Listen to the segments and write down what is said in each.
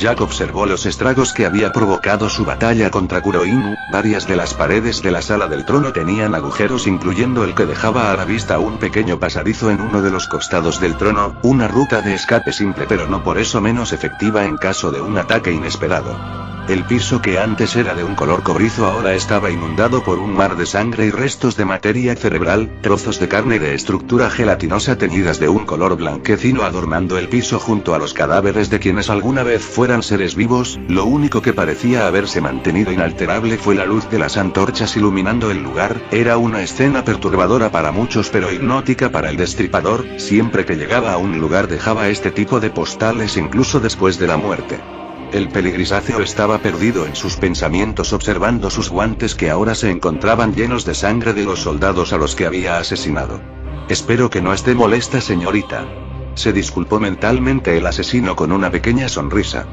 Jack observó los estragos que había provocado su batalla contra Kuroinu. Varias de las paredes de la sala del trono tenían agujeros, incluyendo el que dejaba a la vista un pequeño pasadizo en uno de los costados del trono, una ruta de escape simple pero no por eso menos efectiva en caso de un ataque inesperado. El piso, que antes era de un color cobrizo, ahora estaba inundado por un mar de sangre y restos de materia cerebral, trozos de carne de estructura gelatinosa teñidas de un color blanquecino adornando el piso junto a los cadáveres de quienes alguna vez fueran seres vivos. Lo único que parecía haberse mantenido inalterable fue la luz de las antorchas iluminando el lugar. Era una escena perturbadora para muchos pero hipnótica para el destripador. Siempre que llegaba a un lugar dejaba este tipo de postales incluso después de la muerte. El peligrisáceo estaba perdido en sus pensamientos observando sus guantes que ahora se encontraban llenos de sangre de los soldados a los que había asesinado. Espero que no esté molesta, señorita. Se disculpó mentalmente el asesino con una pequeña sonrisa.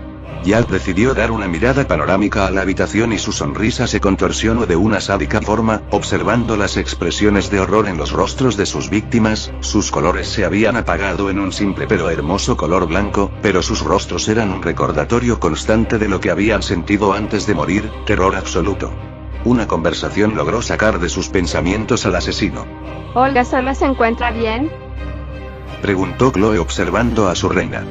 Jack decidió dar una mirada panorámica a la habitación y su sonrisa se contorsionó de una sádica forma, observando las expresiones de horror en los rostros de sus víctimas. Sus colores se habían apagado en un simple pero hermoso color blanco, pero sus rostros eran un recordatorio constante de lo que habían sentido antes de morir, terror absoluto. Una conversación logró sacar de sus pensamientos al asesino. ¿Olga-sama se encuentra bien? Preguntó Chloe observando a su reina.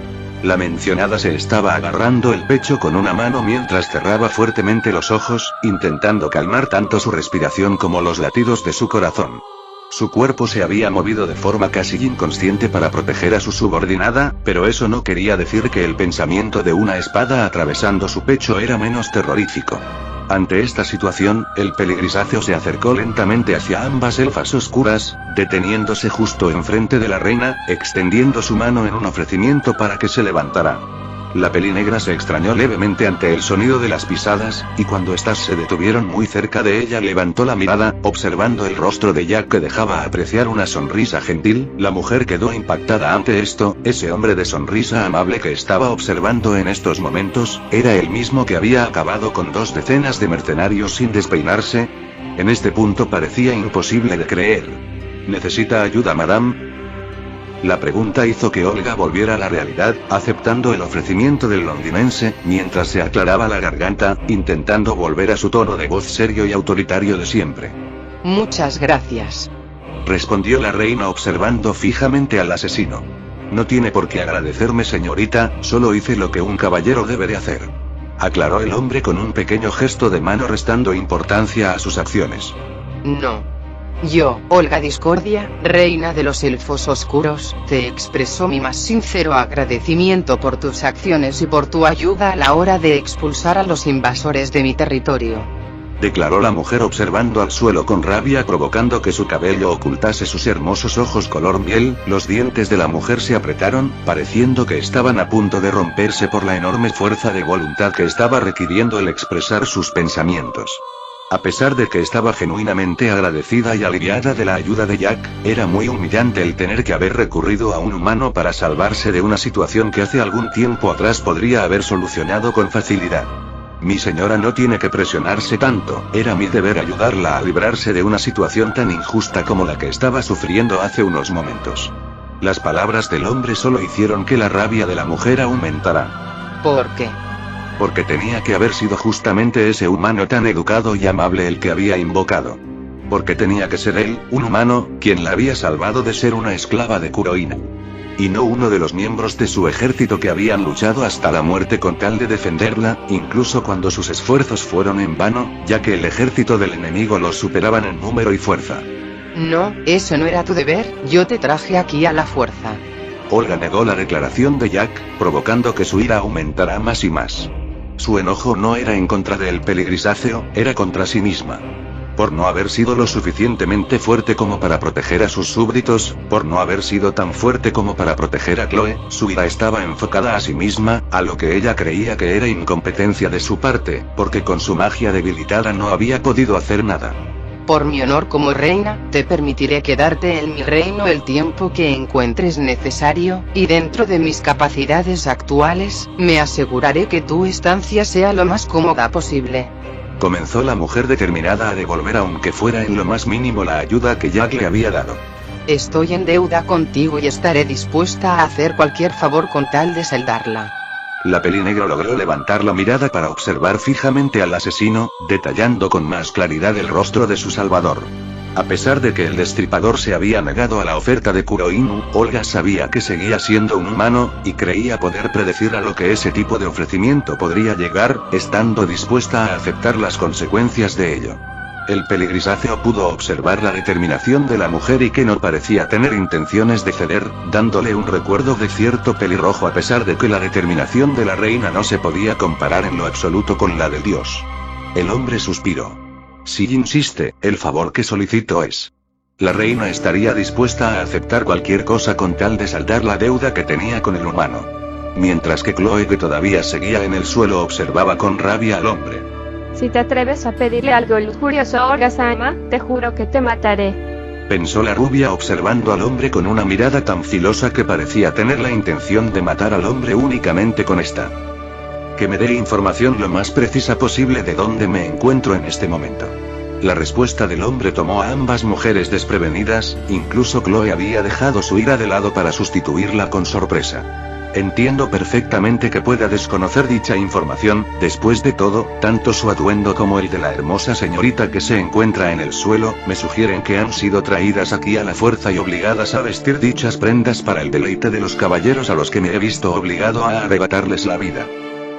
La mencionada se estaba agarrando el pecho con una mano mientras cerraba fuertemente los ojos, intentando calmar tanto su respiración como los latidos de su corazón. Su cuerpo se había movido de forma casi inconsciente para proteger a su subordinada, pero eso no quería decir que el pensamiento de una espada atravesando su pecho era menos terrorífico. Ante esta situación, el peligrisáceo se acercó lentamente hacia ambas elfas oscuras, deteniéndose justo enfrente de la reina, extendiendo su mano en un ofrecimiento para que se levantara. La pelinegra se extrañó levemente ante el sonido de las pisadas, y cuando éstas se detuvieron muy cerca de ella levantó la mirada, observando el rostro de Jack que dejaba apreciar una sonrisa gentil. La mujer quedó impactada ante esto. Ese hombre de sonrisa amable que estaba observando en estos momentos, era el mismo que había acabado con 2 decenas de mercenarios sin despeinarse. En este punto parecía imposible de creer. ¿Necesita ayuda, madame? La pregunta hizo que Olga volviera a la realidad, aceptando el ofrecimiento del londinense, mientras se aclaraba la garganta, intentando volver a su tono de voz serio y autoritario de siempre. Muchas gracias. Respondió la reina observando fijamente al asesino. No tiene por qué agradecerme, señorita, solo hice lo que un caballero debe de hacer. Aclaró el hombre con un pequeño gesto de mano restando importancia a sus acciones. No. Yo, Olga Discordia, reina de los elfos oscuros, te expreso mi más sincero agradecimiento por tus acciones y por tu ayuda a la hora de expulsar a los invasores de mi territorio. Declaró la mujer observando al suelo con rabia, provocando que su cabello ocultase sus hermosos ojos color miel. Los dientes de la mujer se apretaron, pareciendo que estaban a punto de romperse por la enorme fuerza de voluntad que estaba requiriendo el expresar sus pensamientos. A pesar de que estaba genuinamente agradecida y aliviada de la ayuda de Jack, era muy humillante el tener que haber recurrido a un humano para salvarse de una situación que hace algún tiempo atrás podría haber solucionado con facilidad. Mi señora no tiene que presionarse tanto, era mi deber ayudarla a librarse de una situación tan injusta como la que estaba sufriendo hace unos momentos. Las palabras del hombre solo hicieron que la rabia de la mujer aumentara. ¿Por qué? Porque tenía que haber sido justamente ese humano tan educado y amable el que había invocado. Porque tenía que ser él, un humano, quien la había salvado de ser una esclava de Kuroina. Y no uno de los miembros de su ejército que habían luchado hasta la muerte con tal de defenderla, incluso cuando sus esfuerzos fueron en vano, ya que el ejército del enemigo los superaban en número y fuerza. No, eso no era tu deber, yo te traje aquí a la fuerza. Olga negó la declaración de Jack, provocando que su ira aumentara más y más. Su enojo no era en contra del peligrisáceo, era contra sí misma. Por no haber sido lo suficientemente fuerte como para proteger a sus súbditos, por no haber sido tan fuerte como para proteger a Chloe, su ira estaba enfocada a sí misma, a lo que ella creía que era incompetencia de su parte, porque con su magia debilitada no había podido hacer nada. Por mi honor como reina, te permitiré quedarte en mi reino el tiempo que encuentres necesario, y dentro de mis capacidades actuales, me aseguraré que tu estancia sea lo más cómoda posible. Comenzó la mujer determinada a devolver aunque fuera en lo más mínimo la ayuda que Jack le había dado. Estoy en deuda contigo y estaré dispuesta a hacer cualquier favor con tal de saldarla. La pelinegra logró levantar la mirada para observar fijamente al asesino, detallando con más claridad el rostro de su salvador. A pesar de que el destripador se había negado a la oferta de Kuroinu, Olga sabía que seguía siendo un humano, y creía poder predecir a lo que ese tipo de ofrecimiento podría llegar, estando dispuesta a aceptar las consecuencias de ello. El peligrisáceo pudo observar la determinación de la mujer y que no parecía tener intenciones de ceder, dándole un recuerdo de cierto pelirrojo a pesar de que la determinación de la reina no se podía comparar en lo absoluto con la del dios. El hombre suspiró. Si insiste, el favor que solicito es. La reina estaría dispuesta a aceptar cualquier cosa con tal de saldar la deuda que tenía con el humano. Mientras que Chloe, que todavía seguía en el suelo, observaba con rabia al hombre. Si te atreves a pedirle algo lujurioso a Olga-sama, te juro que te mataré. Pensó la rubia observando al hombre con una mirada tan filosa que parecía tener la intención de matar al hombre únicamente con esta. Que me dé información lo más precisa posible de dónde me encuentro en este momento. La respuesta del hombre tomó a ambas mujeres desprevenidas, incluso Chloe había dejado su ira de lado para sustituirla con sorpresa. Entiendo perfectamente que pueda desconocer dicha información, después de todo, tanto su atuendo como el de la hermosa señorita que se encuentra en el suelo, me sugieren que han sido traídas aquí a la fuerza y obligadas a vestir dichas prendas para el deleite de los caballeros a los que me he visto obligado a arrebatarles la vida.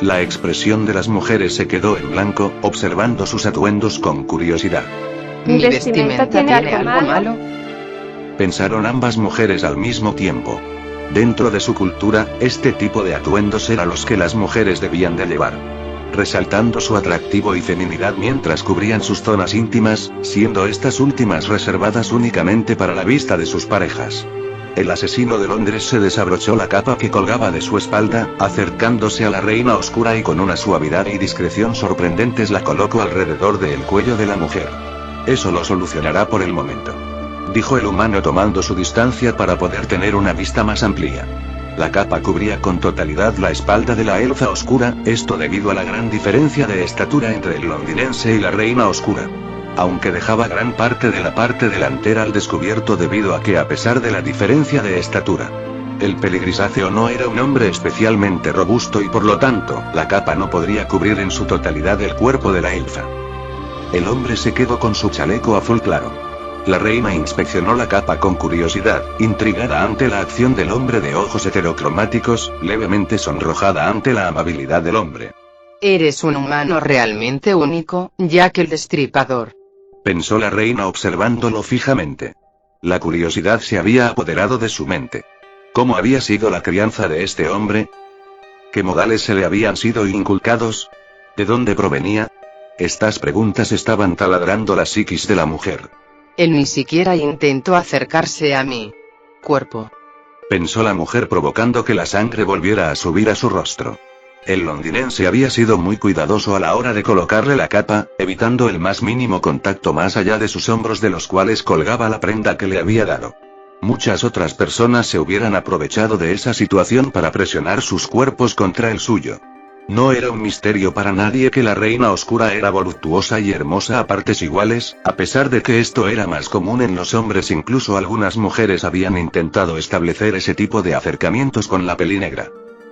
La expresión de las mujeres se quedó en blanco, observando sus atuendos con curiosidad. ¿Mi vestimenta tiene algo malo? Pensaron ambas mujeres al mismo tiempo. Dentro de su cultura, este tipo de atuendos eran los que las mujeres debían de llevar, resaltando su atractivo y feminidad mientras cubrían sus zonas íntimas, siendo estas últimas reservadas únicamente para la vista de sus parejas. El asesino de Londres se desabrochó la capa que colgaba de su espalda, acercándose a la reina oscura y con una suavidad y discreción sorprendentes la colocó alrededor del cuello de la mujer. Eso lo solucionará por el momento, dijo el humano tomando su distancia para poder tener una vista más amplia. La capa cubría con totalidad la espalda de la elfa oscura, esto debido a la gran diferencia de estatura entre el londinense y la reina oscura. Aunque dejaba gran parte de la parte delantera al descubierto debido a que a pesar de la diferencia de estatura, el peligrisáceo no era un hombre especialmente robusto y por lo tanto, la capa no podría cubrir en su totalidad el cuerpo de la elfa. El hombre se quedó con su chaleco azul claro. La reina inspeccionó la capa con curiosidad, intrigada ante la acción del hombre de ojos heterocromáticos, levemente sonrojada ante la amabilidad del hombre. Eres un humano realmente único, ya que el destripador, pensó la reina observándolo fijamente. La curiosidad se había apoderado de su mente. ¿Cómo había sido la crianza de este hombre? ¿Qué modales se le habían sido inculcados? ¿De dónde provenía? Estas preguntas estaban taladrando la psiquis de la mujer. Él ni siquiera intentó acercarse a mi cuerpo, pensó la mujer provocando que la sangre volviera a subir a su rostro. El londinense había sido muy cuidadoso a la hora de colocarle la capa, evitando el más mínimo contacto más allá de sus hombros de los cuales colgaba la prenda que le había dado. Muchas otras personas se hubieran aprovechado de esa situación para presionar sus cuerpos contra el suyo. No era un misterio para nadie que la reina oscura era voluptuosa y hermosa a partes iguales, a pesar de que esto era más común en los hombres. Incluso algunas mujeres habían intentado establecer ese tipo de acercamientos con la pelinegra.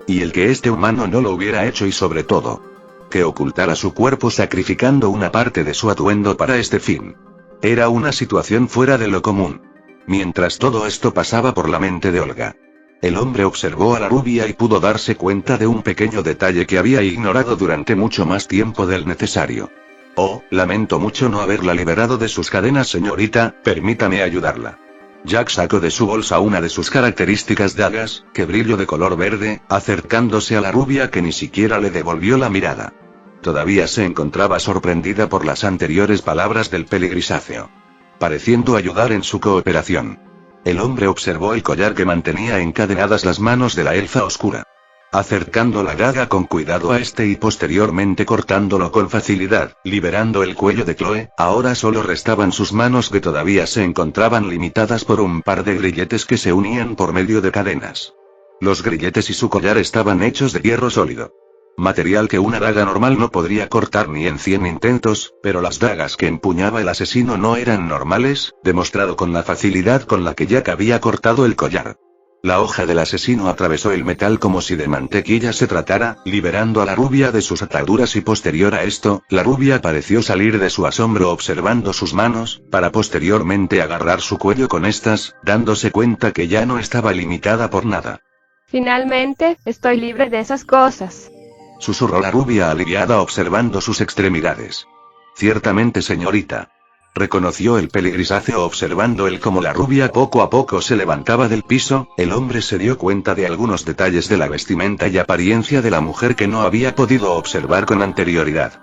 Y el que este humano no lo hubiera hecho y sobre todo, que ocultara su cuerpo sacrificando una parte de su atuendo para este fin. Era una situación fuera de lo común. Mientras todo esto pasaba por la mente de Olga, el hombre observó a la rubia y pudo darse cuenta de un pequeño detalle que había ignorado durante mucho más tiempo del necesario. Oh, lamento mucho no haberla liberado de sus cadenas, señorita, permítame ayudarla. Jack sacó de su bolsa una de sus características dagas, que brilló de color verde, acercándose a la rubia que ni siquiera le devolvió la mirada. Todavía se encontraba sorprendida por las anteriores palabras del peligrisáceo, pareciendo ayudar en su cooperación. El hombre observó el collar que mantenía encadenadas las manos de la elfa oscura, acercando la daga con cuidado a este y posteriormente cortándolo con facilidad, liberando el cuello de Chloe. Ahora solo restaban sus manos que todavía se encontraban limitadas por un par de grilletes que se unían por medio de cadenas. Los grilletes y su collar estaban hechos de hierro sólido, material que una daga normal no podría cortar ni en 100 intentos, pero las dagas que empuñaba el asesino no eran normales, demostrado con la facilidad con la que Jack había cortado el collar. La hoja del asesino atravesó el metal como si de mantequilla se tratara, liberando a la rubia de sus ataduras y posterior a esto, la rubia pareció salir de su asombro observando sus manos, para posteriormente agarrar su cuello con estas, dándose cuenta que ya no estaba limitada por nada. Finalmente, estoy libre de esas cosas. Susurró la rubia aliviada observando sus extremidades. Ciertamente, señorita. Reconoció el peligrisáceo observando el cómo la rubia poco a poco se levantaba del piso. El hombre se dio cuenta de algunos detalles de la vestimenta y apariencia de la mujer que no había podido observar con anterioridad.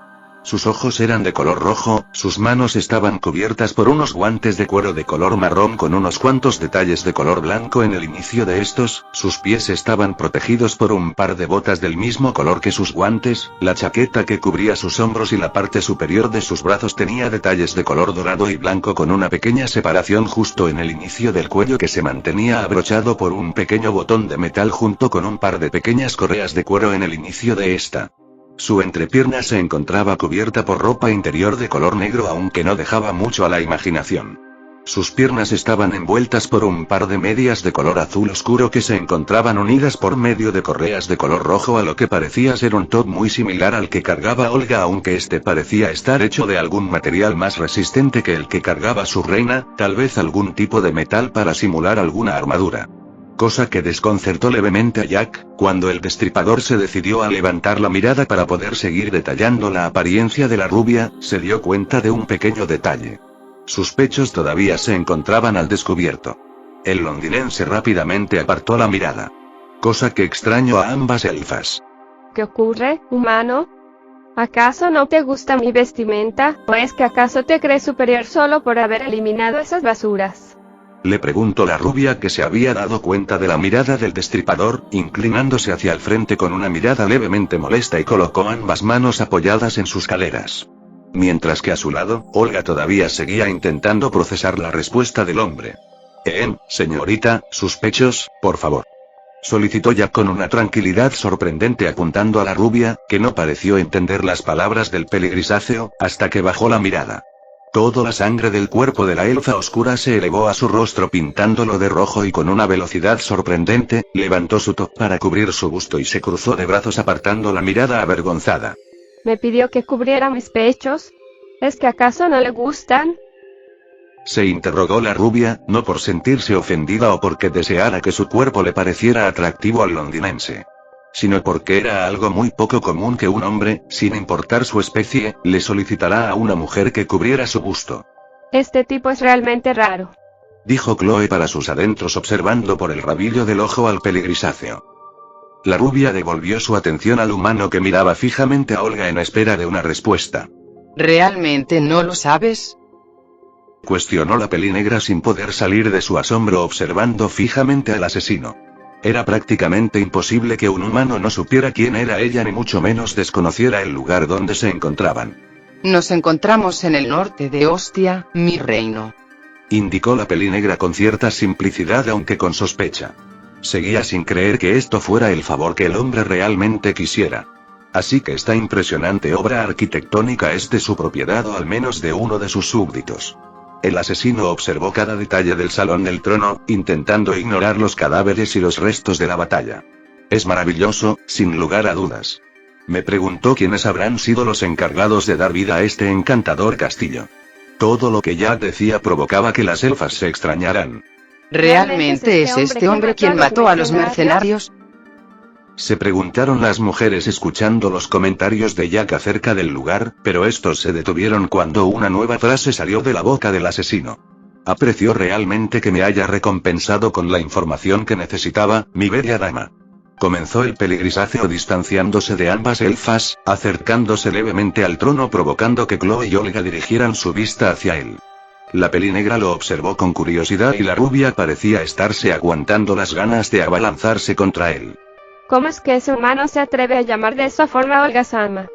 Sus ojos eran de color rojo, sus manos estaban cubiertas por unos guantes de cuero de color marrón con unos cuantos detalles de color blanco en el inicio de estos, sus pies estaban protegidos por un par de botas del mismo color que sus guantes, la chaqueta que cubría sus hombros y la parte superior de sus brazos tenía detalles de color dorado y blanco con una pequeña separación justo en el inicio del cuello que se mantenía abrochado por un pequeño botón de metal junto con un par de pequeñas correas de cuero en el inicio de esta. Su entrepierna se encontraba cubierta por ropa interior de color negro aunque no dejaba mucho a la imaginación. Sus piernas estaban envueltas por un par de medias de color azul oscuro que se encontraban unidas por medio de correas de color rojo a lo que parecía ser un top muy similar al que cargaba Olga aunque este parecía estar hecho de algún material más resistente que el que cargaba su reina, tal vez algún tipo de metal para simular alguna armadura. Cosa que desconcertó levemente a Jack, cuando el destripador se decidió a levantar la mirada para poder seguir detallando la apariencia de la rubia, se dio cuenta de un pequeño detalle. Sus pechos todavía se encontraban al descubierto. El londinense rápidamente apartó la mirada. Cosa que extrañó a ambas elfas. ¿Qué ocurre, humano? ¿Acaso no te gusta mi vestimenta, o es que acaso te crees superior solo por haber eliminado esas basuras? Le preguntó la rubia que se había dado cuenta de la mirada del destripador, inclinándose hacia el frente con una mirada levemente molesta y colocó ambas manos apoyadas en sus caderas. Mientras que a su lado, Olga todavía seguía intentando procesar la respuesta del hombre. Señorita, sus pechos, por favor. Solicitó ya con una tranquilidad sorprendente apuntando a la rubia, que no pareció entender las palabras del peligrisáceo, hasta que bajó la mirada. Toda la sangre del cuerpo de la elfa oscura se elevó a su rostro pintándolo de rojo y con una velocidad sorprendente, levantó su top para cubrir su busto y se cruzó de brazos apartando la mirada avergonzada. ¿Me pidió que cubriera mis pechos? ¿Es que acaso no le gustan? Se interrogó la rubia, no por sentirse ofendida o porque deseara que su cuerpo le pareciera atractivo al londinense, sino porque era algo muy poco común que un hombre, sin importar su especie, le solicitara a una mujer que cubriera su busto. Este tipo es realmente raro, dijo Chloe para sus adentros observando por el rabillo del ojo al peligrisáceo. La rubia devolvió su atención al humano que miraba fijamente a Olga en espera de una respuesta. ¿Realmente no lo sabes? Cuestionó la pelinegra sin poder salir de su asombro observando fijamente al asesino. Era prácticamente imposible que un humano no supiera quién era ella ni mucho menos desconociera el lugar donde se encontraban. Nos encontramos en el norte de Ostia, mi reino, indicó la pelinegra con cierta simplicidad aunque con sospecha. Seguía sin creer que esto fuera el favor que el hombre realmente quisiera. Así que esta impresionante obra arquitectónica es de su propiedad o al menos de uno de sus súbditos. El asesino observó cada detalle del salón del trono, intentando ignorar los cadáveres y los restos de la batalla. Es maravilloso, sin lugar a dudas. Me preguntó quiénes habrán sido los encargados de dar vida a este encantador castillo. Todo lo que Jack decía provocaba que las elfas se extrañaran. ¿Realmente es este hombre quien mató a los mercenarios? Se preguntaron las mujeres escuchando los comentarios de Jack acerca del lugar, pero estos se detuvieron cuando una nueva frase salió de la boca del asesino. Aprecio realmente que me haya recompensado con la información que necesitaba, mi bella dama. Comenzó el peligrisáceo distanciándose de ambas elfas, acercándose levemente al trono provocando que Chloe y Olga dirigieran su vista hacia él. La pelinegra lo observó con curiosidad y la rubia parecía estarse aguantando las ganas de abalanzarse contra él. ¿Cómo es que ese humano se atreve a llamar de esa forma a Olga-sama?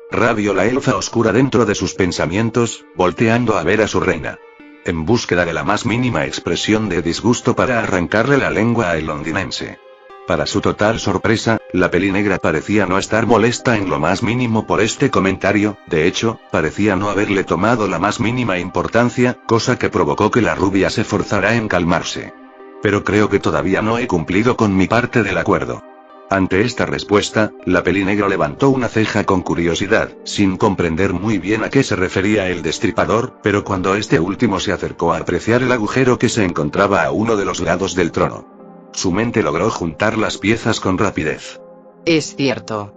Rabió la elfa oscura dentro de sus pensamientos, volteando a ver a su reina. En búsqueda de la más mínima expresión de disgusto para arrancarle la lengua al londinense. Para su total sorpresa, la pelinegra parecía no estar molesta en lo más mínimo por este comentario, de hecho, parecía no haberle tomado la más mínima importancia, cosa que provocó que la rubia se forzara en calmarse. Pero creo que todavía no he cumplido con mi parte del acuerdo. Ante esta respuesta, la pelinegra levantó una ceja con curiosidad, sin comprender muy bien a qué se refería el destripador, pero cuando este último se acercó a apreciar el agujero que se encontraba a uno de los lados del trono, su mente logró juntar las piezas con rapidez. Es cierto.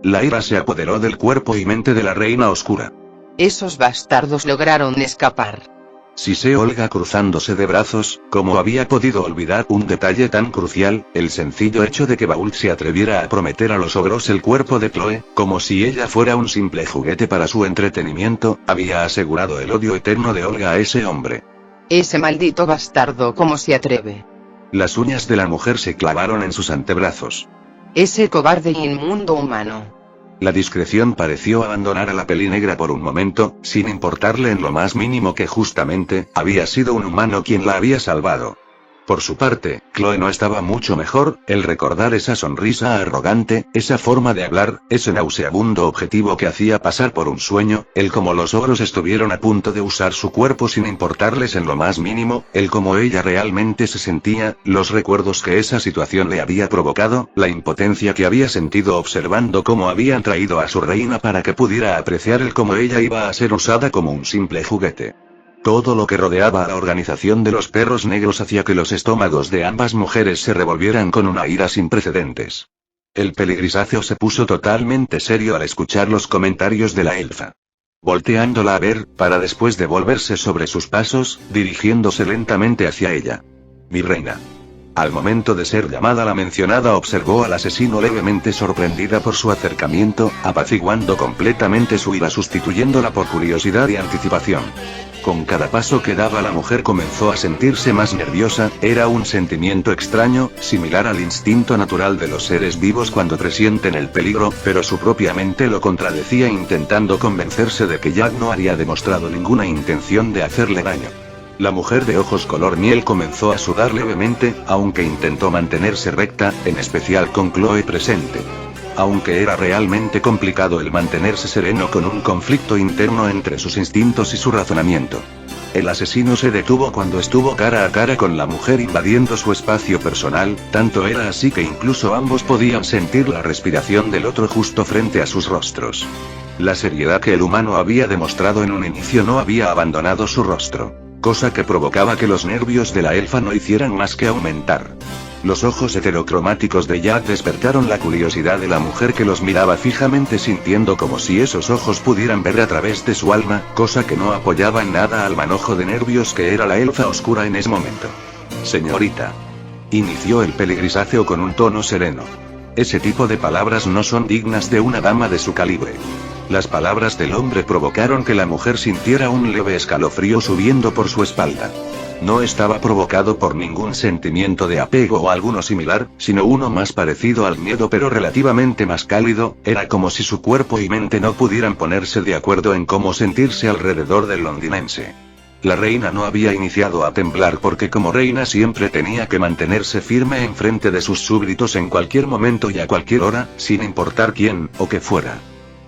La ira se apoderó del cuerpo y mente de la reina oscura. Esos bastardos lograron escapar. Sisé Olga cruzándose de brazos, ¿cómo había podido olvidar un detalle tan crucial, el sencillo hecho de que Baul se atreviera a prometer a los ogros el cuerpo de Chloe, como si ella fuera un simple juguete para su entretenimiento, había asegurado el odio eterno de Olga a ese hombre. Ese maldito bastardo, ¿cómo se atreve? Las uñas de la mujer se clavaron en sus antebrazos. Ese cobarde e inmundo humano. La discreción pareció abandonar a la pelinegra por un momento, sin importarle en lo más mínimo que justamente, había sido un humano quien la había salvado. Por su parte, Chloe no estaba mucho mejor, el recordar esa sonrisa arrogante, esa forma de hablar, ese nauseabundo objetivo que hacía pasar por un sueño, el cómo los ogros estuvieron a punto de usar su cuerpo sin importarles en lo más mínimo, el cómo ella realmente se sentía, los recuerdos que esa situación le había provocado, la impotencia que había sentido observando cómo habían traído a su reina para que pudiera apreciar el cómo ella iba a ser usada como un simple juguete. Todo lo que rodeaba a la organización de los perros negros hacía que los estómagos de ambas mujeres se revolvieran con una ira sin precedentes. El peligrisáceo se puso totalmente serio al escuchar los comentarios de la elfa. Volteándola a ver, para después de volverse sobre sus pasos, dirigiéndose lentamente hacia ella. Mi reina. Al momento de ser llamada la mencionada observó al asesino levemente sorprendida por su acercamiento, apaciguando completamente su ira sustituyéndola por curiosidad y anticipación. Con cada paso que daba la mujer comenzó a sentirse más nerviosa, era un sentimiento extraño, similar al instinto natural de los seres vivos cuando presienten el peligro, pero su propia mente lo contradecía intentando convencerse de que Jack no había demostrado ninguna intención de hacerle daño. La mujer de ojos color miel comenzó a sudar levemente, aunque intentó mantenerse recta, en especial con Chloe presente. Aunque era realmente complicado el mantenerse sereno con un conflicto interno entre sus instintos y su razonamiento. El asesino se detuvo cuando estuvo cara a cara con la mujer invadiendo su espacio personal, tanto era así que incluso ambos podían sentir la respiración del otro justo frente a sus rostros. La seriedad que el humano había demostrado en un inicio no había abandonado su rostro, cosa que provocaba que los nervios de la elfa no hicieran más que aumentar. Los ojos heterocromáticos de Jack despertaron la curiosidad de la mujer que los miraba fijamente sintiendo como si esos ojos pudieran ver a través de su alma, cosa que no apoyaba en nada al manojo de nervios que era la elfa oscura en ese momento. Señorita. Inició el peligrisáceo con un tono sereno. Ese tipo de palabras no son dignas de una dama de su calibre. Las palabras del hombre provocaron que la mujer sintiera un leve escalofrío subiendo por su espalda. No estaba provocado por ningún sentimiento de apego o alguno similar, sino uno más parecido al miedo pero relativamente más cálido, era como si su cuerpo y mente no pudieran ponerse de acuerdo en cómo sentirse alrededor del londinense. La reina no había iniciado a temblar porque como reina siempre tenía que mantenerse firme enfrente de sus súbditos en cualquier momento y a cualquier hora, sin importar quién o qué fuera.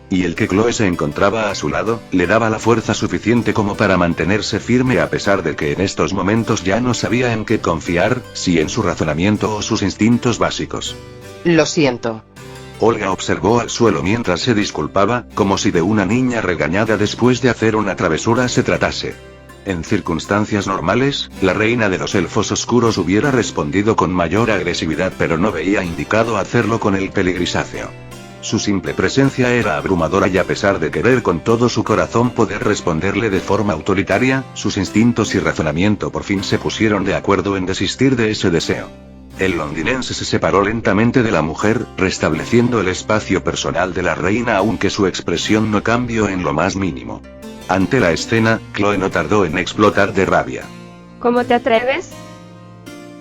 Y el que Chloe se encontraba a su lado, le daba la fuerza suficiente como para mantenerse firme a pesar de que en estos momentos ya no sabía en qué confiar, si en su razonamiento o sus instintos básicos. Lo siento. Olga observó al suelo mientras se disculpaba, como si de una niña regañada después de hacer una travesura se tratase. En circunstancias normales, la reina de los elfos oscuros hubiera respondido con mayor agresividad pero no veía indicado hacerlo con el peligrisáceo. Su simple presencia era abrumadora y a pesar de querer con todo su corazón poder responderle de forma autoritaria, sus instintos y razonamiento por fin se pusieron de acuerdo en desistir de ese deseo. El londinense se separó lentamente de la mujer, restableciendo el espacio personal de la reina aunque su expresión no cambió en lo más mínimo. Ante la escena, Chloe no tardó en explotar de rabia. ¿Cómo te atreves?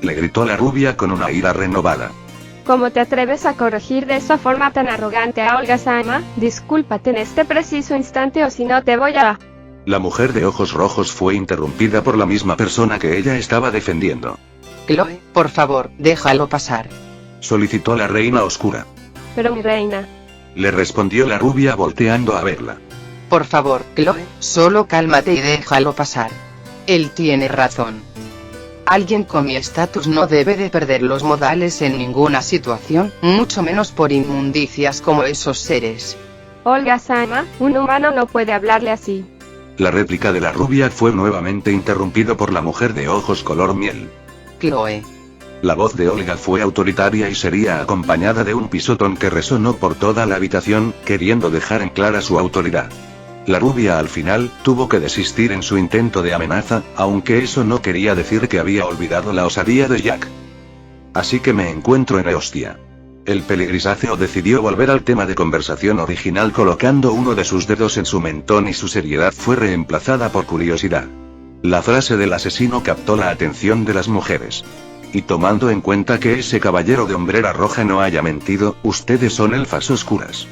Le gritó la rubia con una ira renovada. ¿Cómo te atreves a corregir de esa forma tan arrogante a Olga Sama? Discúlpate en este preciso instante o si no te voy a... La mujer de ojos rojos fue interrumpida por la misma persona que ella estaba defendiendo. Chloe, por favor, déjalo pasar. Solicitó la reina oscura. Pero mi reina... Le respondió la rubia volteando a verla. Por favor, Chloe, solo cálmate y déjalo pasar. Él tiene razón. Alguien con mi estatus no debe de perder los modales en ninguna situación, mucho menos por inmundicias como esos seres. Olga-sama, un humano no puede hablarle así. La réplica de la rubia fue nuevamente interrumpido por la mujer de ojos color miel. Chloe. La voz de Olga fue autoritaria y sería acompañada de un pisotón que resonó por toda la habitación, queriendo dejar en clara su autoridad. La rubia al final, tuvo que desistir en su intento de amenaza, aunque eso no quería decir que había olvidado la osadía de Jack. Así que me encuentro en Eostia. El peligrisáceo decidió volver al tema de conversación original colocando uno de sus dedos en su mentón y su seriedad fue reemplazada por curiosidad. La frase del asesino captó la atención de las mujeres. Y tomando en cuenta que ese caballero de hombrera roja no haya mentido, ustedes son elfas oscuras.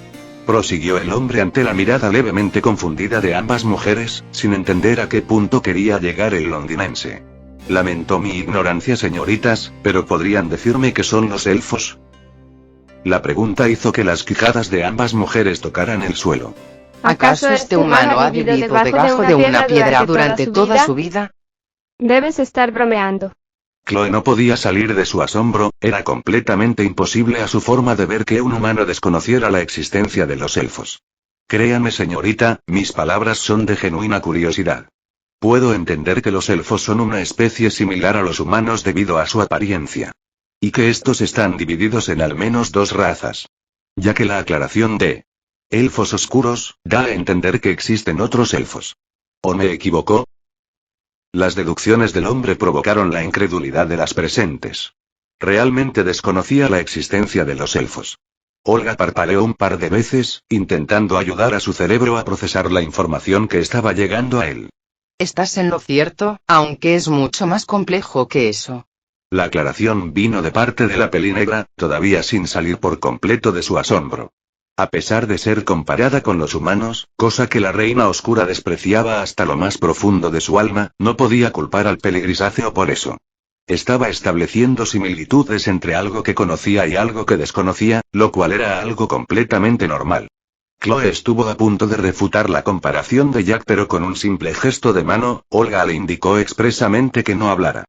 Prosiguió el hombre ante la mirada levemente confundida de ambas mujeres, sin entender a qué punto quería llegar el londinense. Lamento mi ignorancia, señoritas, pero ¿podrían decirme qué son los elfos? La pregunta hizo que las quijadas de ambas mujeres tocaran el suelo. ¿Acaso este humano ha vivido debajo de una piedra durante toda su vida? Debes estar bromeando. Chloe no podía salir de su asombro, era completamente imposible a su forma de ver que un humano desconociera la existencia de los elfos. Créame, señorita, mis palabras son de genuina curiosidad. Puedo entender que los elfos son una especie similar a los humanos debido a su apariencia. Y que estos están divididos en al menos dos razas. Ya que la aclaración de elfos oscuros da a entender que existen otros elfos. ¿O me equivoco? Las deducciones del hombre provocaron la incredulidad de las presentes. Realmente desconocía la existencia de los elfos. Olga parpadeó un par de veces, intentando ayudar a su cerebro a procesar la información que estaba llegando a él. Estás en lo cierto, aunque es mucho más complejo que eso. La aclaración vino de parte de la pelinegra, todavía sin salir por completo de su asombro. A pesar de ser comparada con los humanos, cosa que la reina oscura despreciaba hasta lo más profundo de su alma, no podía culpar al peligrisáceo por eso. Estaba estableciendo similitudes entre algo que conocía y algo que desconocía, lo cual era algo completamente normal. Chloe estuvo a punto de refutar la comparación de Jack, pero con un simple gesto de mano, Olga le indicó expresamente que no hablara.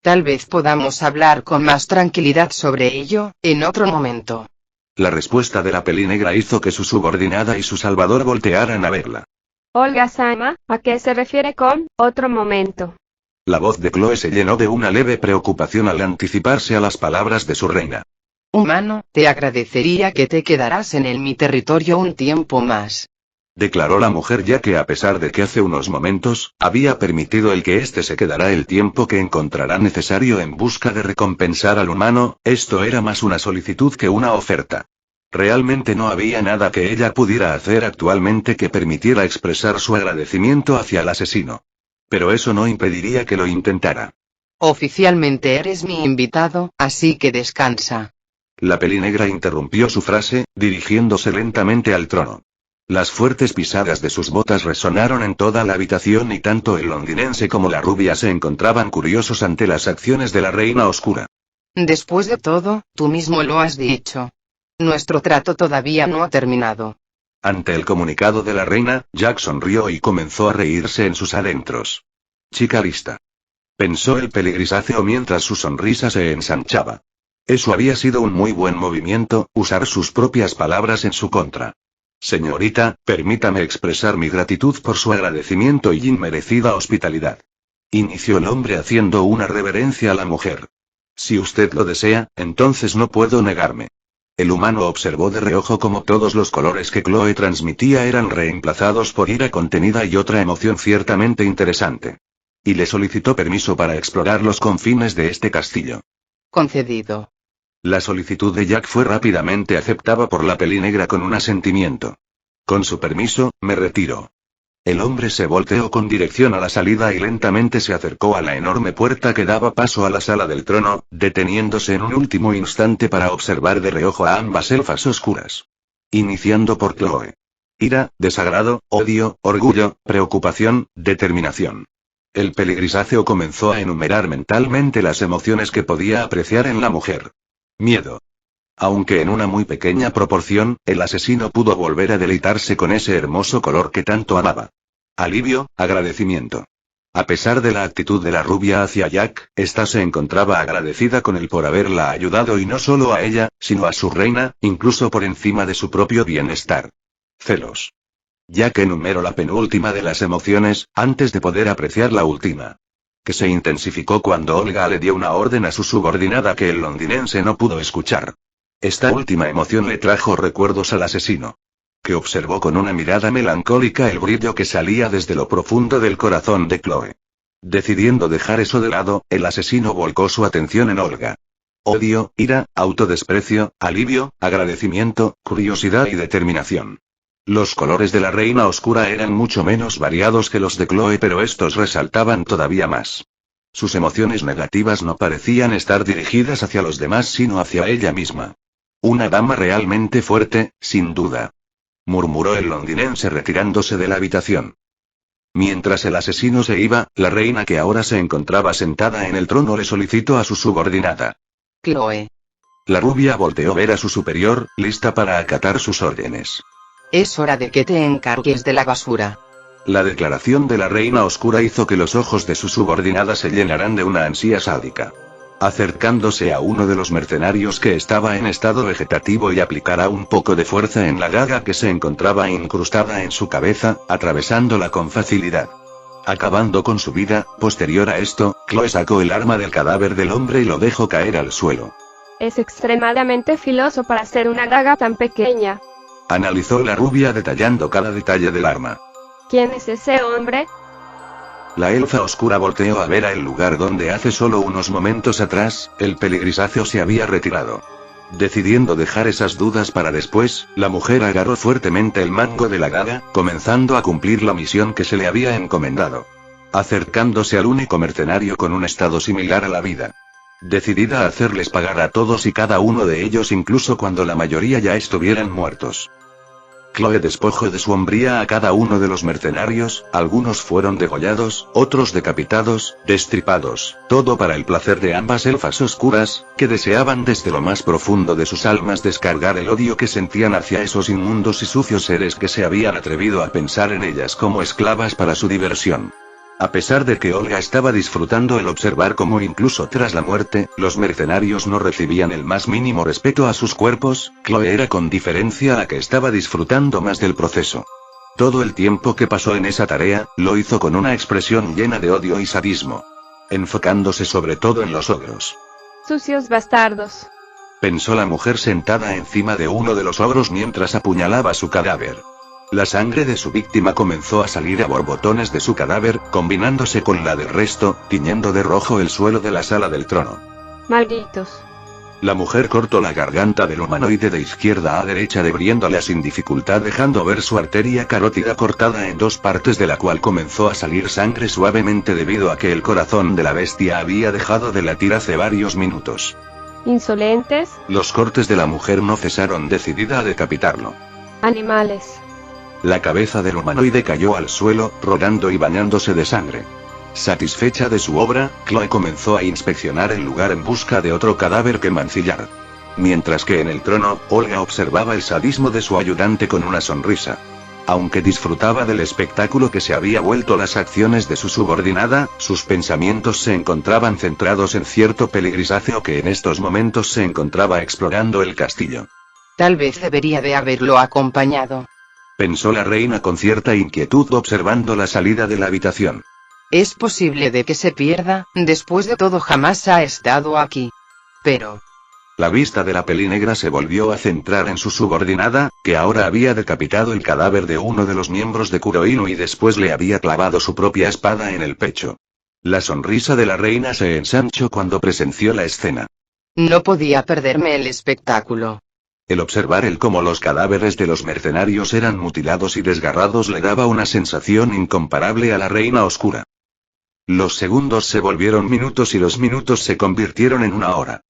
Tal vez podamos hablar con más tranquilidad sobre ello, en otro momento. La respuesta de la pelinegra hizo que su subordinada y su salvador voltearan a verla. Olga-sama, ¿a qué se refiere con otro momento? La voz de Chloe se llenó de una leve preocupación al anticiparse a las palabras de su reina. Humano, te agradecería que te quedaras en mi territorio un tiempo más. Declaró la mujer, ya que a pesar de que hace unos momentos, había permitido el que éste se quedara el tiempo que encontrará necesario en busca de recompensar al humano, esto era más una solicitud que una oferta. Realmente no había nada que ella pudiera hacer actualmente que permitiera expresar su agradecimiento hacia el asesino. Pero eso no impediría que lo intentara. Oficialmente eres mi invitado, así que descansa. La pelinegra interrumpió su frase, dirigiéndose lentamente al trono. Las fuertes pisadas de sus botas resonaron en toda la habitación y tanto el londinense como la rubia se encontraban curiosos ante las acciones de la reina oscura. Después de todo, tú mismo lo has dicho. Nuestro trato todavía no ha terminado. Ante el comunicado de la reina, Jack sonrió y comenzó a reírse en sus adentros. Chica lista. Pensó el peligrisáceo mientras su sonrisa se ensanchaba. Eso había sido un muy buen movimiento, usar sus propias palabras en su contra. Señorita, permítame expresar mi gratitud por su agradecimiento y inmerecida hospitalidad. Inició el hombre haciendo una reverencia a la mujer. Si usted lo desea, entonces no puedo negarme. El humano observó de reojo cómo todos los colores que Chloe transmitía eran reemplazados por ira contenida y otra emoción ciertamente interesante. Y le solicitó permiso para explorar los confines de este castillo. Concedido. La solicitud de Jack fue rápidamente aceptada por la pelinegra con un asentimiento. Con su permiso, me retiro. El hombre se volteó con dirección a la salida y lentamente se acercó a la enorme puerta que daba paso a la sala del trono, deteniéndose en un último instante para observar de reojo a ambas elfas oscuras. Iniciando por Chloe. Ira, desagrado, odio, orgullo, preocupación, determinación. El peligrisáceo comenzó a enumerar mentalmente las emociones que podía apreciar en la mujer. Miedo. Aunque en una muy pequeña proporción, el asesino pudo volver a deleitarse con ese hermoso color que tanto amaba. Alivio, agradecimiento. A pesar de la actitud de la rubia hacia Jack, ésta se encontraba agradecida con él por haberla ayudado y no solo a ella, sino a su reina, incluso por encima de su propio bienestar. Celos. Jack enumeró la penúltima de las emociones, antes de poder apreciar la última. Que se intensificó cuando Olga le dio una orden a su subordinada que el londinense no pudo escuchar. Esta última emoción le trajo recuerdos al asesino. Que observó con una mirada melancólica el brillo que salía desde lo profundo del corazón de Chloe. Decidiendo dejar eso de lado, el asesino volcó su atención en Olga. Odio, ira, autodesprecio, alivio, agradecimiento, curiosidad y determinación. Los colores de la reina oscura eran mucho menos variados que los de Chloe, pero estos resaltaban todavía más. Sus emociones negativas no parecían estar dirigidas hacia los demás sino hacia ella misma. Una dama realmente fuerte, sin duda. Murmuró el londinense retirándose de la habitación. Mientras el asesino se iba, la reina que ahora se encontraba sentada en el trono le solicitó a su subordinada. Chloe. La rubia volteó a ver a su superior, lista para acatar sus órdenes. Es hora de que te encargues de la basura. La declaración de la reina oscura hizo que los ojos de su subordinada se llenaran de una ansia sádica. Acercándose a uno de los mercenarios que estaba en estado vegetativo y aplicará un poco de fuerza en la daga que se encontraba incrustada en su cabeza, atravesándola con facilidad. Acabando con su vida, posterior a esto, Chloe sacó el arma del cadáver del hombre y lo dejó caer al suelo. Es extremadamente filoso para ser una daga tan pequeña. Analizó la rubia detallando cada detalle del arma. ¿Quién es ese hombre? La elfa oscura volteó a ver a el lugar donde hace solo unos momentos atrás, el peligrisáceo se había retirado. Decidiendo dejar esas dudas para después, la mujer agarró fuertemente el mango de la daga, comenzando a cumplir la misión que se le había encomendado. Acercándose al único mercenario con un estado similar a la vida. Decidida a hacerles pagar a todos y cada uno de ellos incluso cuando la mayoría ya estuvieran muertos. Chloe despojó de su hombría a cada uno de los mercenarios, algunos fueron degollados, otros decapitados, destripados, todo para el placer de ambas elfas oscuras, que deseaban desde lo más profundo de sus almas descargar el odio que sentían hacia esos inmundos y sucios seres que se habían atrevido a pensar en ellas como esclavas para su diversión. A pesar de que Olga estaba disfrutando el observar cómo incluso tras la muerte, los mercenarios no recibían el más mínimo respeto a sus cuerpos, Chloe era con diferencia la que estaba disfrutando más del proceso. Todo el tiempo que pasó en esa tarea, lo hizo con una expresión llena de odio y sadismo. Enfocándose sobre todo en los ogros. Sucios bastardos. Pensó la mujer sentada encima de uno de los ogros mientras apuñalaba su cadáver. La sangre de su víctima comenzó a salir a borbotones de su cadáver, combinándose con la del resto, tiñendo de rojo el suelo de la sala del trono. Malditos. La mujer cortó la garganta del humanoide de izquierda a derecha abriéndola sin dificultad dejando ver su arteria carótida cortada en dos partes de la cual comenzó a salir sangre suavemente debido a que el corazón de la bestia había dejado de latir hace varios minutos. Insolentes. Los cortes de la mujer no cesaron decidida a decapitarlo. Animales. La cabeza del humanoide cayó al suelo, rodando y bañándose de sangre. Satisfecha de su obra, Chloe comenzó a inspeccionar el lugar en busca de otro cadáver que mancillar. Mientras que en el trono, Olga observaba el sadismo de su ayudante con una sonrisa. Aunque disfrutaba del espectáculo que se había vuelto las acciones de su subordinada, sus pensamientos se encontraban centrados en cierto peligrisáceo que en estos momentos se encontraba explorando el castillo. Tal vez debería de haberlo acompañado. Pensó la reina con cierta inquietud observando la salida de la habitación. Es posible de que se pierda, después de todo jamás ha estado aquí. Pero... La vista de la pelinegra se volvió a centrar en su subordinada, que ahora había decapitado el cadáver de uno de los miembros de Kuroinu y después le había clavado su propia espada en el pecho. La sonrisa de la reina se ensanchó cuando presenció la escena. No podía perderme el espectáculo. El observar cómo los cadáveres de los mercenarios eran mutilados y desgarrados le daba una sensación incomparable a la reina oscura. Los segundos se volvieron minutos y los minutos se convirtieron en una hora.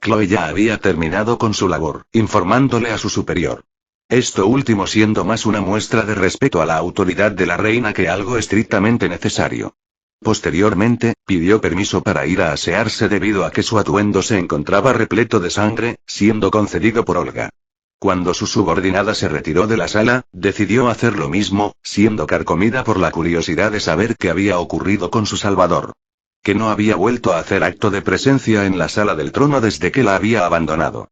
Chloe ya había terminado con su labor, informándole a su superior. Esto último siendo más una muestra de respeto a la autoridad de la reina que algo estrictamente necesario. Posteriormente, pidió permiso para ir a asearse debido a que su atuendo se encontraba repleto de sangre, siendo concedido por Olga. Cuando su subordinada se retiró de la sala, decidió hacer lo mismo, siendo carcomida por la curiosidad de saber qué había ocurrido con su salvador. Que no había vuelto a hacer acto de presencia en la sala del trono desde que la había abandonado.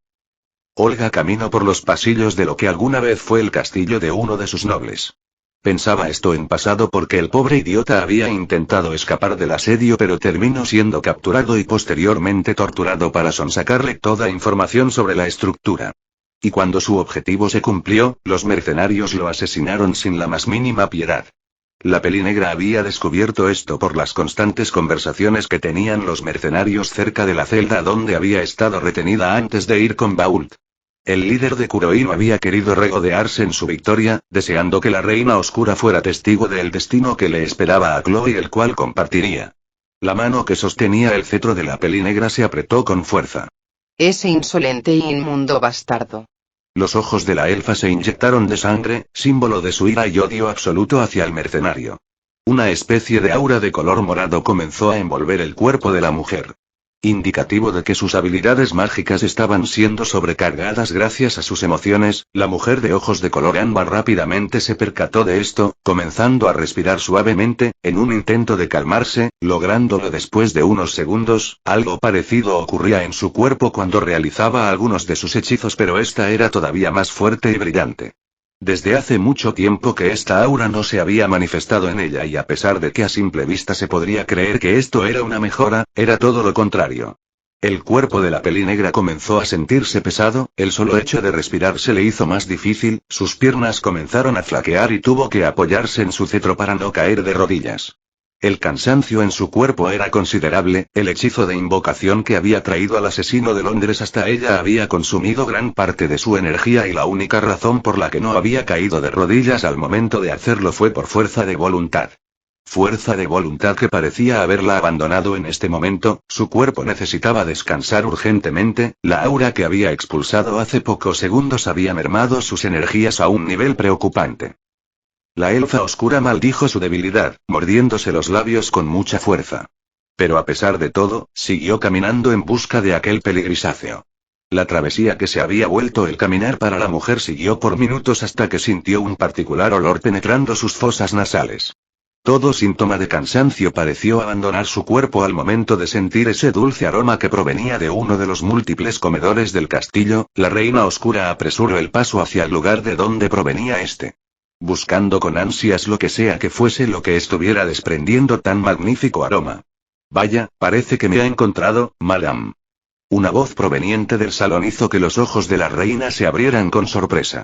Olga caminó por los pasillos de lo que alguna vez fue el castillo de uno de sus nobles. Pensaba esto en pasado porque el pobre idiota había intentado escapar del asedio pero terminó siendo capturado y posteriormente torturado para sonsacarle toda información sobre la estructura. Y cuando su objetivo se cumplió, los mercenarios lo asesinaron sin la más mínima piedad. La Pelinegra había descubierto esto por las constantes conversaciones que tenían los mercenarios cerca de la celda donde había estado retenida antes de ir con Bault. El líder de Kurohinu había querido regodearse en su victoria, deseando que la Reina Oscura fuera testigo del destino que le esperaba a Chloe, el cual compartiría. La mano que sostenía el cetro de la Pelinegra se apretó con fuerza. Ese insolente e inmundo bastardo. Los ojos de la elfa se inyectaron de sangre, símbolo de su ira y odio absoluto hacia el mercenario. Una especie de aura de color morado comenzó a envolver el cuerpo de la mujer. Indicativo de que sus habilidades mágicas estaban siendo sobrecargadas gracias a sus emociones, la mujer de ojos de color ámbar rápidamente se percató de esto, comenzando a respirar suavemente, en un intento de calmarse, lográndolo después de unos segundos. Algo parecido ocurría en su cuerpo cuando realizaba algunos de sus hechizos, pero esta era todavía más fuerte y brillante. Desde hace mucho tiempo que esta aura no se había manifestado en ella y a pesar de que a simple vista se podría creer que esto era una mejora, era todo lo contrario. El cuerpo de la Pelinegra comenzó a sentirse pesado, el solo hecho de respirar se le hizo más difícil, sus piernas comenzaron a flaquear y tuvo que apoyarse en su cetro para no caer de rodillas. El cansancio en su cuerpo era considerable, el hechizo de invocación que había traído al asesino de Londres hasta ella había consumido gran parte de su energía y la única razón por la que no había caído de rodillas al momento de hacerlo fue por fuerza de voluntad. Fuerza de voluntad que parecía haberla abandonado en este momento, su cuerpo necesitaba descansar urgentemente, la aura que había expulsado hace pocos segundos había mermado sus energías a un nivel preocupante. La elfa oscura maldijo su debilidad, mordiéndose los labios con mucha fuerza. Pero a pesar de todo, siguió caminando en busca de aquel peligrisáceo. La travesía que se había vuelto el caminar para la mujer siguió por minutos hasta que sintió un particular olor penetrando sus fosas nasales. Todo síntoma de cansancio pareció abandonar su cuerpo al momento de sentir ese dulce aroma que provenía de uno de los múltiples comedores del castillo. La reina oscura apresuró el paso hacia el lugar de donde provenía este. Buscando con ansias lo que sea que fuese lo que estuviera desprendiendo tan magnífico aroma. Vaya, parece que me ha encontrado, madame. Una voz proveniente del salón hizo que los ojos de la reina se abrieran con sorpresa.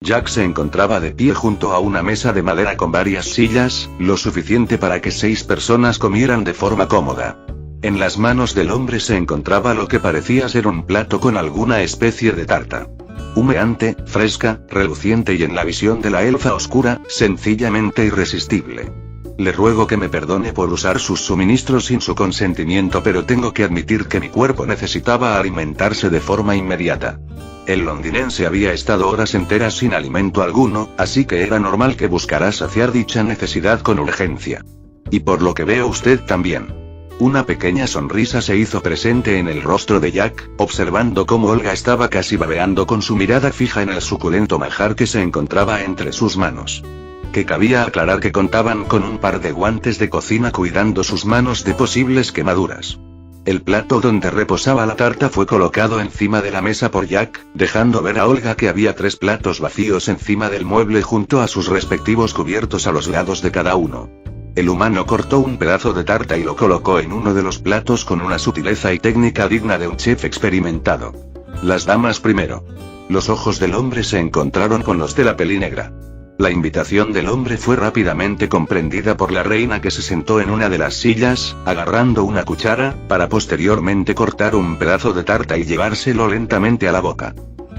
Jack se encontraba de pie junto a una mesa de madera con varias sillas, lo suficiente para que 6 personas comieran de forma cómoda. En las manos del hombre se encontraba lo que parecía ser un plato con alguna especie de tarta. Humeante, fresca, reluciente y en la visión de la elfa oscura, sencillamente irresistible. Le ruego que me perdone por usar sus suministros sin su consentimiento, pero tengo que admitir que mi cuerpo necesitaba alimentarse de forma inmediata. El londinense había estado horas enteras sin alimento alguno, así que era normal que buscara saciar dicha necesidad con urgencia. Y por lo que veo usted también. Una pequeña sonrisa se hizo presente en el rostro de Jack, observando cómo Olga estaba casi babeando con su mirada fija en el suculento manjar que se encontraba entre sus manos. Que cabía aclarar que contaban con un par de guantes de cocina cuidando sus manos de posibles quemaduras. El plato donde reposaba la tarta fue colocado encima de la mesa por Jack, dejando ver a Olga que había 3 platos vacíos encima del mueble junto a sus respectivos cubiertos a los lados de cada uno. El humano cortó un pedazo de tarta y lo colocó en uno de los platos con una sutileza y técnica digna de un chef experimentado. Las damas primero. Los ojos del hombre se encontraron con los de la Pelinegra. La invitación del hombre fue rápidamente comprendida por la reina, que se sentó en una de las sillas, agarrando una cuchara, para posteriormente cortar un pedazo de tarta y llevárselo lentamente a la boca.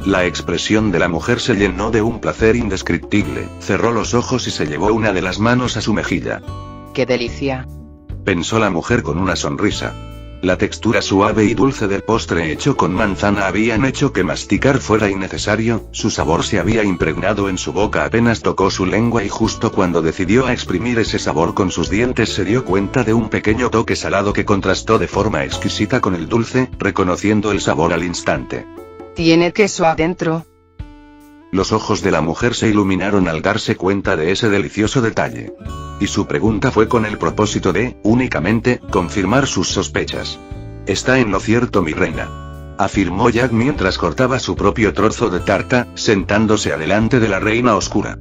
La expresión de la mujer se llenó de un placer indescriptible, cerró los ojos y se llevó una de las manos a su mejilla. ¡Qué delicia!, pensó la mujer con una sonrisa. La textura suave y dulce del postre hecho con manzana habían hecho que masticar fuera innecesario, su sabor se había impregnado en su boca apenas tocó su lengua y justo cuando decidió a exprimir ese sabor con sus dientes se dio cuenta de un pequeño toque salado que contrastó de forma exquisita con el dulce, reconociendo el sabor al instante. ¿Tiene queso adentro? Los ojos de la mujer se iluminaron al darse cuenta de ese delicioso detalle. Y su pregunta fue con el propósito de, únicamente, confirmar sus sospechas. «Está en lo cierto, mi reina», afirmó Jack mientras cortaba su propio trozo de tarta, sentándose adelante de la reina oscura.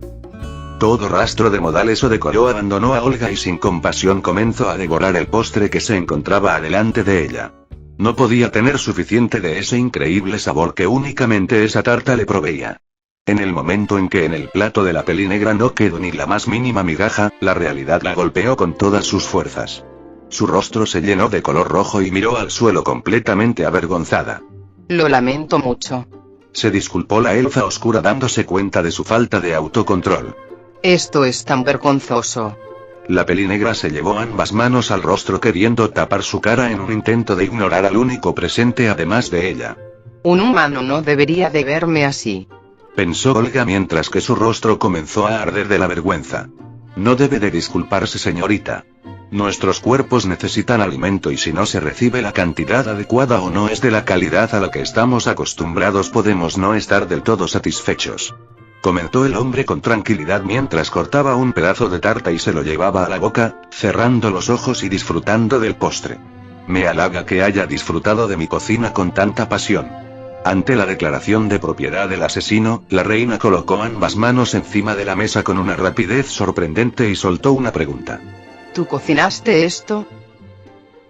Todo rastro de modales o decoro abandonó a Olga y sin compasión comenzó a devorar el postre que se encontraba adelante de ella. No podía tener suficiente de ese increíble sabor que únicamente esa tarta le proveía. En el momento en que en el plato de la pelinegra no quedó ni la más mínima migaja, la realidad la golpeó con todas sus fuerzas. Su rostro se llenó de color rojo y miró al suelo completamente avergonzada. Lo lamento mucho. Se disculpó la elfa oscura dándose cuenta de su falta de autocontrol. Esto es tan vergonzoso. La pelinegra se llevó ambas manos al rostro queriendo tapar su cara en un intento de ignorar al único presente además de ella. Un humano no debería de verme así, pensó Olga mientras que su rostro comenzó a arder de la vergüenza. No debe de disculparse, señorita. Nuestros cuerpos necesitan alimento y si no se recibe la cantidad adecuada o no es de la calidad a la que estamos acostumbrados podemos no estar del todo satisfechos. Comentó el hombre con tranquilidad mientras cortaba un pedazo de tarta y se lo llevaba a la boca, cerrando los ojos y disfrutando del postre. Me halaga que haya disfrutado de mi cocina con tanta pasión. Ante la declaración de propiedad del asesino, la reina colocó ambas manos encima de la mesa con una rapidez sorprendente y soltó una pregunta. ¿Tú cocinaste esto?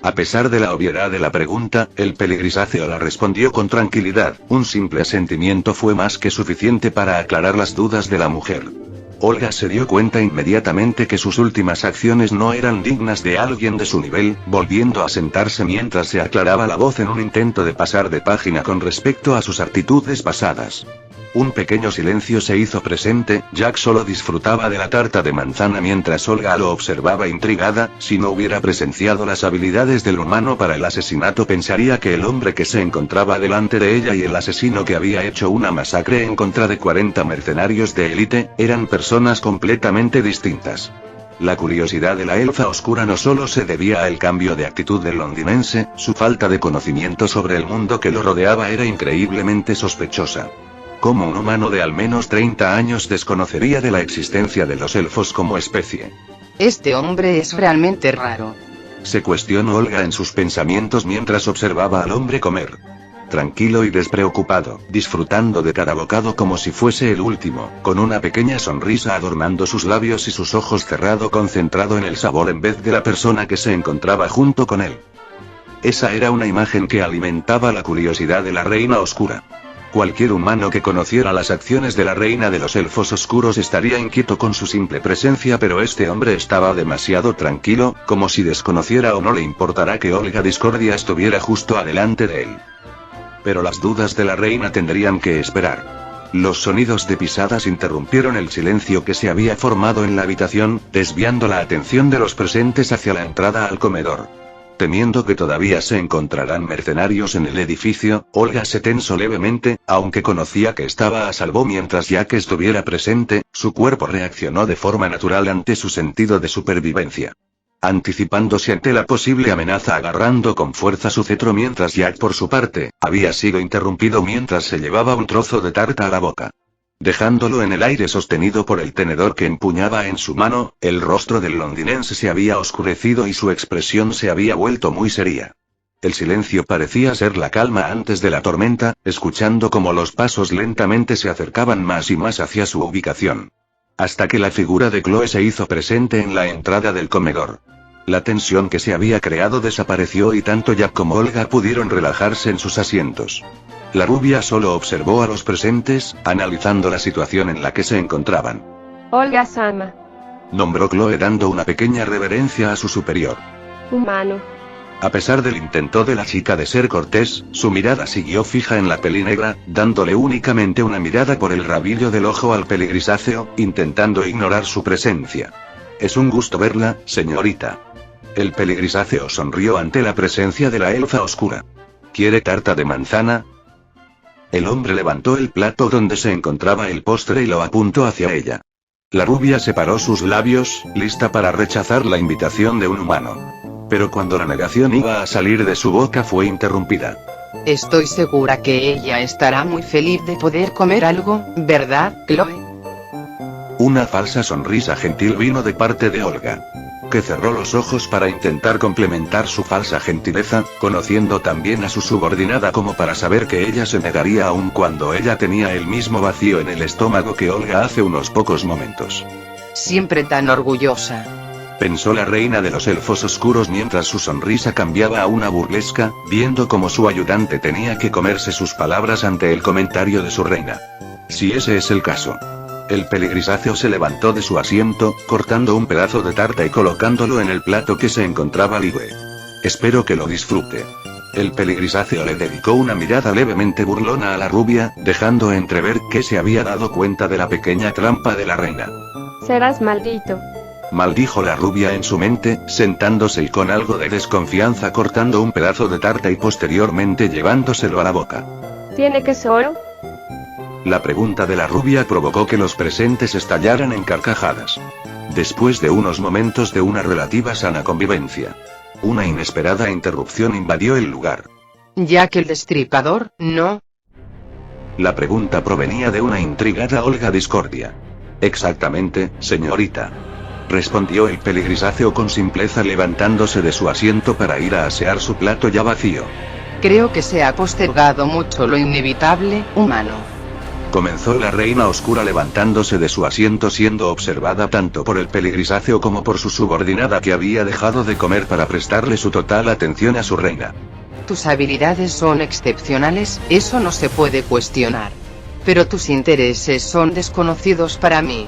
A pesar de la obviedad de la pregunta, el peligrisáceo la respondió con tranquilidad, un simple asentimiento fue más que suficiente para aclarar las dudas de la mujer. Olga se dio cuenta inmediatamente que sus últimas acciones no eran dignas de alguien de su nivel, volviendo a sentarse mientras se aclaraba la voz en un intento de pasar de página con respecto a sus actitudes pasadas. Un pequeño silencio se hizo presente, Jack solo disfrutaba de la tarta de manzana mientras Olga lo observaba intrigada, si no hubiera presenciado las habilidades del humano para el asesinato pensaría que el hombre que se encontraba delante de ella y el asesino que había hecho una masacre en contra de 40 mercenarios de élite, eran personas completamente distintas. La curiosidad de la elfa oscura no solo se debía al cambio de actitud del londinense, su falta de conocimiento sobre el mundo que lo rodeaba era increíblemente sospechosa. ¿Cómo un humano de al menos 30 años desconocería de la existencia de los elfos como especie? Este hombre es realmente raro. Se cuestionó Olga en sus pensamientos mientras observaba al hombre comer. Tranquilo y despreocupado, disfrutando de cada bocado como si fuese el último, con una pequeña sonrisa adornando sus labios y sus ojos cerrado concentrado en el sabor en vez de la persona que se encontraba junto con él. Esa era una imagen que alimentaba la curiosidad de la reina oscura. Cualquier humano que conociera las acciones de la reina de los elfos oscuros estaría inquieto con su simple presencia, pero este hombre estaba demasiado tranquilo, como si desconociera o no le importara que Olga Discordia estuviera justo adelante de él. Pero las dudas de la reina tendrían que esperar. Los sonidos de pisadas interrumpieron el silencio que se había formado en la habitación, desviando la atención de los presentes hacia la entrada al comedor. Temiendo que todavía se encontrarán mercenarios en el edificio, Olga se tensó levemente, aunque conocía que estaba a salvo mientras Jack estuviera presente, su cuerpo reaccionó de forma natural ante su sentido de supervivencia. Anticipándose ante la posible amenaza agarrando con fuerza su cetro mientras Jack por su parte, había sido interrumpido mientras se llevaba un trozo de tarta a la boca. Dejándolo en el aire sostenido por el tenedor que empuñaba en su mano, el rostro del londinense se había oscurecido y su expresión se había vuelto muy seria. El silencio parecía ser la calma antes de la tormenta, escuchando cómo los pasos lentamente se acercaban más y más hacia su ubicación. Hasta que la figura de Chloe se hizo presente en la entrada del comedor. La tensión que se había creado desapareció y tanto Jack como Olga pudieron relajarse en sus asientos. La rubia solo observó a los presentes, analizando la situación en la que se encontraban. Olga-sama. Nombró Chloe dando una pequeña reverencia a su superior. Humano. A pesar del intento de la chica de ser cortés, su mirada siguió fija en la pelinegra, dándole únicamente una mirada por el rabillo del ojo al peligrisáceo, intentando ignorar su presencia. Es un gusto verla, señorita. El peligrisáceo sonrió ante la presencia de la elfa oscura. ¿Quiere tarta de manzana? El hombre levantó el plato donde se encontraba el postre y lo apuntó hacia ella. La rubia separó sus labios, lista para rechazar la invitación de un humano. Pero cuando la negación iba a salir de su boca fue interrumpida. Estoy segura que ella estará muy feliz de poder comer algo, ¿verdad, Chloe? Una falsa sonrisa gentil vino de parte de Olga, que cerró los ojos para intentar complementar su falsa gentileza, conociendo también a su subordinada como para saber que ella se negaría aun cuando ella tenía el mismo vacío en el estómago que Olga hace unos pocos momentos. Siempre tan orgullosa, pensó la reina de los elfos oscuros mientras su sonrisa cambiaba a una burlesca, viendo cómo su ayudante tenía que comerse sus palabras ante el comentario de su reina. Si ese es el caso. El peligrisáceo se levantó de su asiento, cortando un pedazo de tarta y colocándolo en el plato que se encontraba libre. Espero que lo disfrute. El peligrisáceo le dedicó una mirada levemente burlona a la rubia, dejando entrever que se había dado cuenta de la pequeña trampa de la reina. Serás maldito. Maldijo la rubia en su mente, sentándose y con algo de desconfianza cortando un pedazo de tarta y posteriormente llevándoselo a la boca. ¿Tiene que solo? La pregunta de la rubia provocó que los presentes estallaran en carcajadas. Después de unos momentos de una relativa sana convivencia, una inesperada interrupción invadió el lugar. ¿Jack el Destripador, no? La pregunta provenía de una intrigada Olga Discordia. Exactamente, señorita. Respondió el peligrisáceo con simpleza levantándose de su asiento para ir a asear su plato ya vacío. Creo que se ha postergado mucho lo inevitable, humano. Comenzó la reina oscura levantándose de su asiento siendo observada tanto por el peligrisáceo como por su subordinada que había dejado de comer para prestarle su total atención a su reina. Tus habilidades son excepcionales, eso no se puede cuestionar. Pero tus intereses son desconocidos para mí.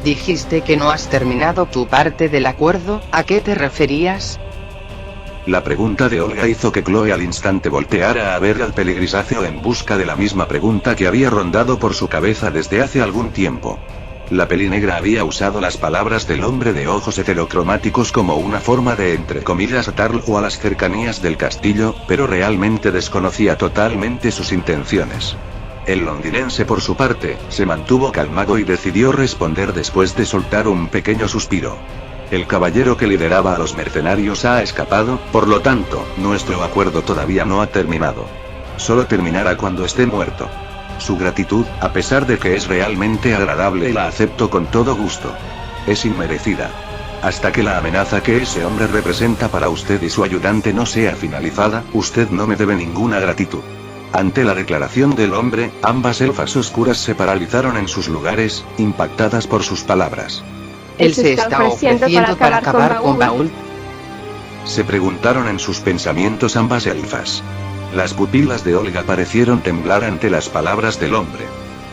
Dijiste que no has terminado tu parte del acuerdo, ¿a qué te referías? La pregunta de Olga hizo que Chloe al instante volteara a ver al peligrisáceo en busca de la misma pregunta que había rondado por su cabeza desde hace algún tiempo. La pelinegra había usado las palabras del hombre de ojos heterocromáticos como una forma de entre comillas atarlo a las cercanías del castillo, pero realmente desconocía totalmente sus intenciones. El londinense por su parte, se mantuvo calmado y decidió responder después de soltar un pequeño suspiro. El caballero que lideraba a los mercenarios ha escapado, por lo tanto, nuestro acuerdo todavía no ha terminado. Solo terminará cuando esté muerto. Su gratitud, a pesar de que es realmente agradable y la acepto con todo gusto, es inmerecida. Hasta que la amenaza que ese hombre representa para usted y su ayudante no sea finalizada, usted no me debe ninguna gratitud. Ante la declaración del hombre, ambas elfas oscuras se paralizaron en sus lugares, impactadas por sus palabras. Él se está ofreciendo para acabar con Baul. Se preguntaron en sus pensamientos ambas elfas. Las pupilas de Olga parecieron temblar ante las palabras del hombre.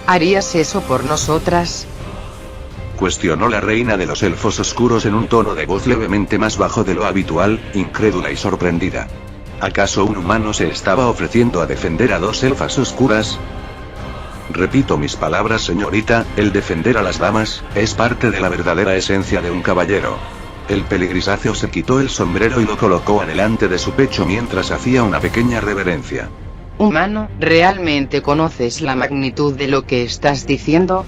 ¿Harías eso por nosotras? Cuestionó la reina de los elfos oscuros en un tono de voz levemente más bajo de lo habitual, incrédula y sorprendida. ¿Acaso un humano se estaba ofreciendo a defender a dos elfas oscuras? Repito mis palabras, señorita, el defender a las damas, es parte de la verdadera esencia de un caballero. El peligrisáceo se quitó el sombrero y lo colocó adelante de su pecho mientras hacía una pequeña reverencia. Humano, ¿realmente conoces la magnitud de lo que estás diciendo?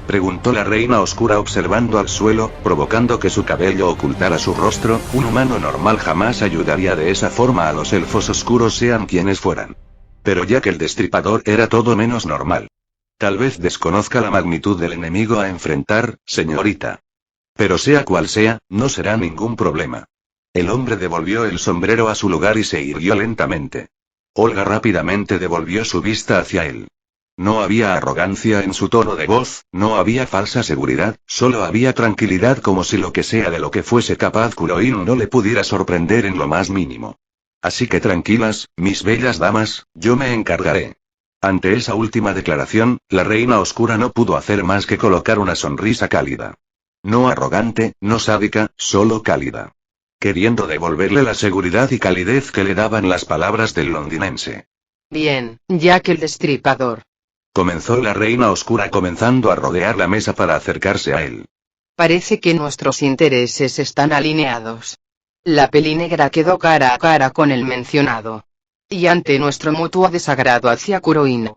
Preguntó la reina oscura observando al suelo, provocando que su cabello ocultara su rostro. Un humano normal jamás ayudaría de esa forma a los elfos oscuros sean quienes fueran. Pero Jack el Destripador era todo menos normal. Tal vez desconozca la magnitud del enemigo a enfrentar, señorita. Pero sea cual sea, no será ningún problema. El hombre devolvió el sombrero a su lugar y se irguió lentamente. Olga rápidamente devolvió su vista hacia él. No había arrogancia en su tono de voz, no había falsa seguridad, solo había tranquilidad como si lo que sea de lo que fuese capaz Kuroin no le pudiera sorprender en lo más mínimo. Así que tranquilas, mis bellas damas, yo me encargaré. Ante esa última declaración, la reina oscura no pudo hacer más que colocar una sonrisa cálida. No arrogante, no sádica, solo cálida. Queriendo devolverle la seguridad y calidez que le daban las palabras del londinense. Bien, Jack el Destripador. Comenzó la reina oscura comenzando a rodear la mesa para acercarse a él. Parece que nuestros intereses están alineados. La pelinegra quedó cara a cara con el mencionado. Y ante nuestro mutuo desagrado hacia Kuroin.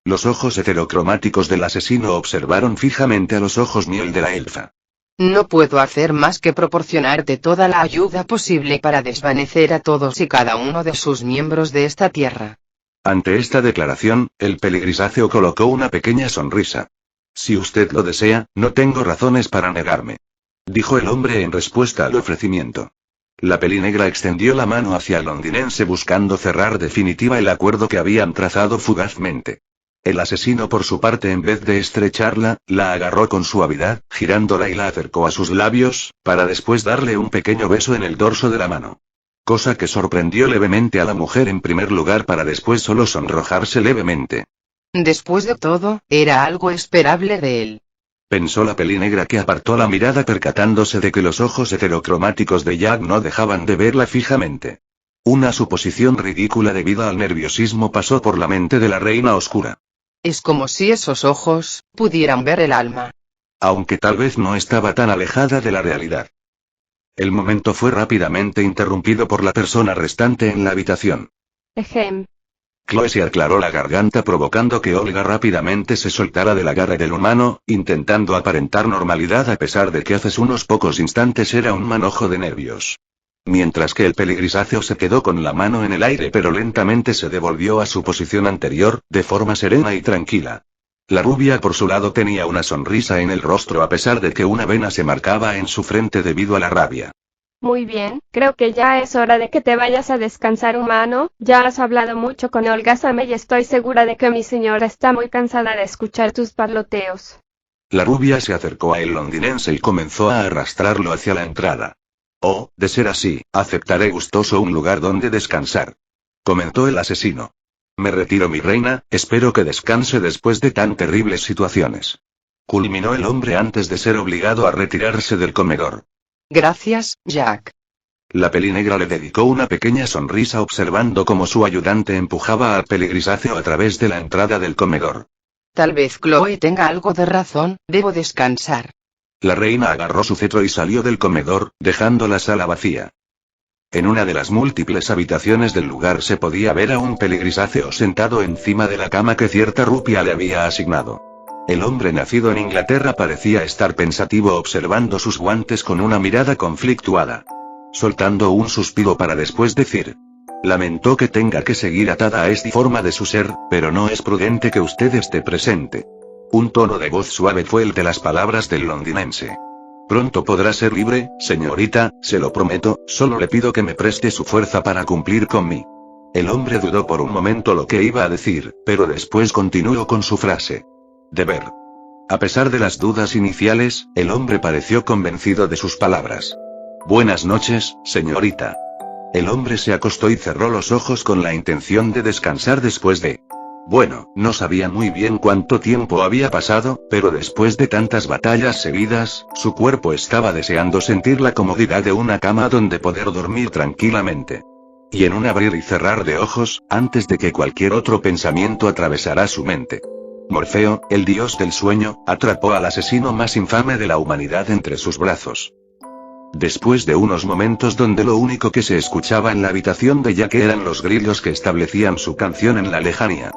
Los ojos heterocromáticos del asesino observaron fijamente a los ojos miel de la elfa. No puedo hacer más que proporcionarte toda la ayuda posible para desvanecer a todos y cada uno de sus miembros de esta tierra. Ante esta declaración, el peligrisáceo colocó una pequeña sonrisa. Si usted lo desea, no tengo razones para negarme, dijo el hombre en respuesta al ofrecimiento. La pelinegra extendió la mano hacia el londinense buscando cerrar definitiva el acuerdo que habían trazado fugazmente. El asesino por su parte, en vez de estrecharla, la agarró con suavidad, girándola y la acercó a sus labios, para después darle un pequeño beso en el dorso de la mano. Cosa que sorprendió levemente a la mujer en primer lugar para después solo sonrojarse levemente. Después de todo, era algo esperable de él. Pensó la pelinegra, que apartó la mirada percatándose de que los ojos heterocromáticos de Jack no dejaban de verla fijamente. Una suposición ridícula debido al nerviosismo pasó por la mente de la reina oscura. Es como si esos ojos pudieran ver el alma. Aunque tal vez no estaba tan alejada de la realidad. El momento fue rápidamente interrumpido por la persona restante en la habitación. Ejem. Chloe se aclaró la garganta provocando que Olga rápidamente se soltara del agarre del humano, intentando aparentar normalidad a pesar de que hace unos pocos instantes era un manojo de nervios. Mientras que el peligrisáceo se quedó con la mano en el aire pero lentamente se devolvió a su posición anterior, de forma serena y tranquila. La rubia por su lado tenía una sonrisa en el rostro a pesar de que una vena se marcaba en su frente debido a la rabia. Muy bien, creo que ya es hora de que te vayas a descansar, humano. Ya has hablado mucho con Olga Same y estoy segura de que mi señora está muy cansada de escuchar tus parloteos. La rubia se acercó a el londinense y comenzó a arrastrarlo hacia la entrada. Oh, de ser así, aceptaré gustoso un lugar donde descansar, comentó el asesino. Me retiro, mi reina, espero que descanse después de tan terribles situaciones, culminó el hombre antes de ser obligado a retirarse del comedor. Gracias, Jack. La pelinegra le dedicó una pequeña sonrisa observando cómo su ayudante empujaba al peligrisáceo a través de la entrada del comedor. Tal vez Chloe tenga algo de razón, debo descansar. La reina agarró su cetro y salió del comedor, dejando la sala vacía. En una de las múltiples habitaciones del lugar se podía ver a un peligrisáceo sentado encima de la cama que cierta rupia le había asignado. El hombre nacido en Inglaterra parecía estar pensativo observando sus guantes con una mirada conflictuada. Soltando un suspiro para después decir: lamento que tenga que seguir atada a esta forma de su ser, pero no es prudente que usted esté presente. Un tono de voz suave fue el de las palabras del londinense. Pronto podrá ser libre, señorita, se lo prometo, solo le pido que me preste su fuerza para cumplir con mí. El hombre dudó por un momento lo que iba a decir, pero después continuó con su frase. Deber. A pesar de las dudas iniciales, el hombre pareció convencido de sus palabras. Buenas noches, señorita. El hombre se acostó y cerró los ojos con la intención de descansar después de... Bueno, no sabía muy bien cuánto tiempo había pasado, pero después de tantas batallas seguidas, su cuerpo estaba deseando sentir la comodidad de una cama donde poder dormir tranquilamente. Y en un abrir y cerrar de ojos, antes de que cualquier otro pensamiento atravesara su mente, Morfeo, el dios del sueño, atrapó al asesino más infame de la humanidad entre sus brazos. Después de unos momentos donde lo único que se escuchaba en la habitación de Jack eran los grillos que establecían su canción en la lejanía,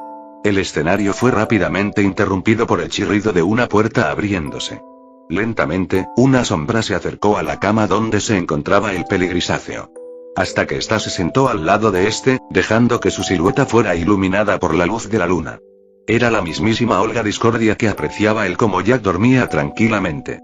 el escenario fue rápidamente interrumpido por el chirrido de una puerta abriéndose. Lentamente, una sombra se acercó a la cama donde se encontraba el peligrisáceo. Hasta que ésta se sentó al lado de este, dejando que su silueta fuera iluminada por la luz de la luna. Era la mismísima Olga Discordia que apreciaba el cómo Jack dormía tranquilamente.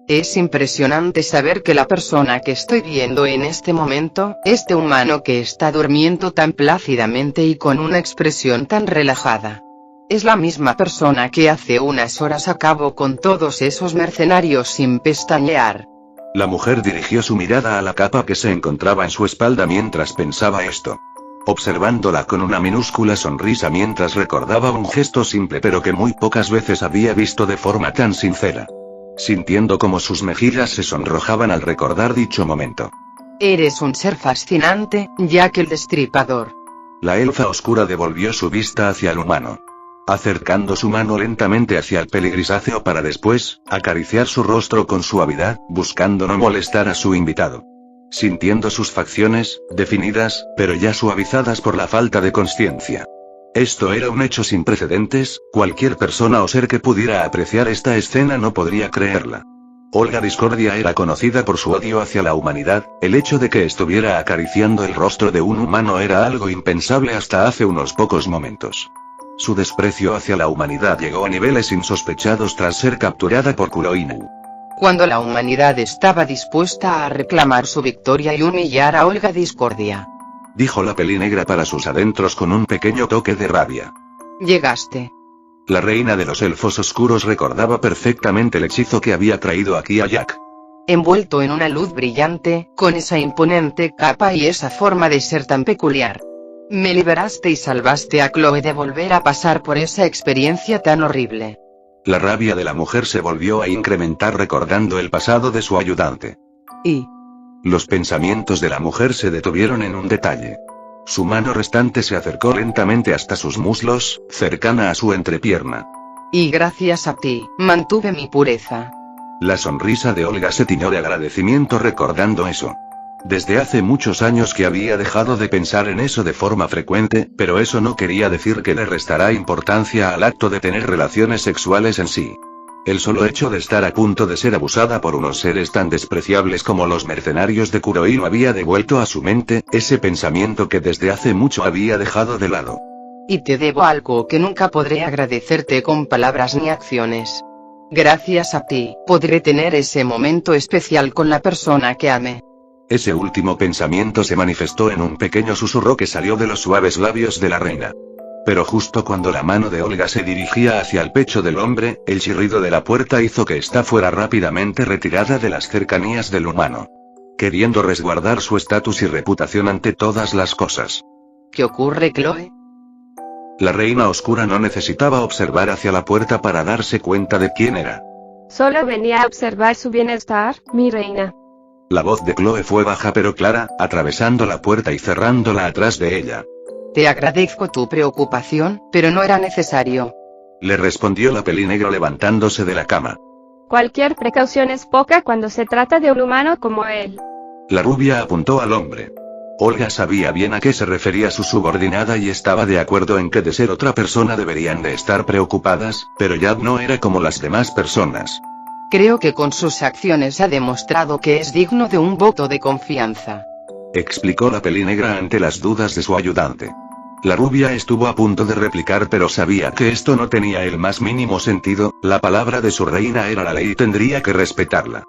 Es impresionante saber que la persona que estoy viendo en este momento, este humano que está durmiendo tan plácidamente y con una expresión tan relajada, es la misma persona que hace unas horas acabó con todos esos mercenarios sin pestañear. La mujer dirigió su mirada a la capa que se encontraba en su espalda mientras pensaba esto, observándola con una minúscula sonrisa mientras recordaba un gesto simple pero que muy pocas veces había visto de forma tan sincera. Sintiendo como sus mejillas se sonrojaban al recordar dicho momento. Eres un ser fascinante, Jack el Destripador. La elfa oscura devolvió su vista hacia el humano, acercando su mano lentamente hacia el peligrisáceo para después acariciar su rostro con suavidad, buscando no molestar a su invitado. Sintiendo sus facciones, definidas, pero ya suavizadas por la falta de consciencia. Esto era un hecho sin precedentes, cualquier persona o ser que pudiera apreciar esta escena no podría creerla. Olga Discordia era conocida por su odio hacia la humanidad, el hecho de que estuviera acariciando el rostro de un humano era algo impensable hasta hace unos pocos momentos. Su desprecio hacia la humanidad llegó a niveles insospechados tras ser capturada por Kuroinu. Cuando la humanidad estaba dispuesta a reclamar su victoria y humillar a Olga Discordia. Dijo la pelinegra para sus adentros con un pequeño toque de rabia. Llegaste. La reina de los elfos oscuros recordaba perfectamente el hechizo que había traído aquí a Jack. Envuelto en una luz brillante, con esa imponente capa y esa forma de ser tan peculiar. Me liberaste y salvaste a Chloe de volver a pasar por esa experiencia tan horrible. La rabia de la mujer se volvió a incrementar recordando el pasado de su ayudante. Y los pensamientos de la mujer se detuvieron en un detalle. Su mano restante se acercó lentamente hasta sus muslos, cercana a su entrepierna. Y gracias a ti, mantuve mi pureza. La sonrisa de Olga se tiñó de agradecimiento recordando eso. Desde hace muchos años que había dejado de pensar en eso de forma frecuente, pero eso no quería decir que le restará importancia al acto de tener relaciones sexuales en sí. El solo hecho de estar a punto de ser abusada por unos seres tan despreciables como los mercenarios de Kuroinu había devuelto a su mente ese pensamiento que desde hace mucho había dejado de lado. Y te debo algo que nunca podré agradecerte con palabras ni acciones. Gracias a ti, podré tener ese momento especial con la persona que ame. Ese último pensamiento se manifestó en un pequeño susurro que salió de los suaves labios de la reina. Pero justo cuando la mano de Olga se dirigía hacia el pecho del hombre, el chirrido de la puerta hizo que ésta fuera rápidamente retirada de las cercanías del humano. Queriendo resguardar su estatus y reputación ante todas las cosas. ¿Qué ocurre, Chloe? La reina oscura no necesitaba observar hacia la puerta para darse cuenta de quién era. Solo venía a observar su bienestar, mi reina. La voz de Chloe fue baja pero clara, atravesando la puerta y cerrándola atrás de ella. Te agradezco tu preocupación, pero no era necesario. Le respondió la pelinegra levantándose de la cama. Cualquier precaución es poca cuando se trata de un humano como él. La rubia apuntó al hombre. Olga sabía bien a qué se refería su subordinada y estaba de acuerdo en que de ser otra persona deberían de estar preocupadas, pero Jack no era como las demás personas. Creo que con sus acciones ha demostrado que es digno de un voto de confianza. Explicó la pelinegra ante las dudas de su ayudante. La rubia estuvo a punto de replicar pero sabía que esto no tenía el más mínimo sentido, la palabra de su reina era la ley y tendría que respetarla.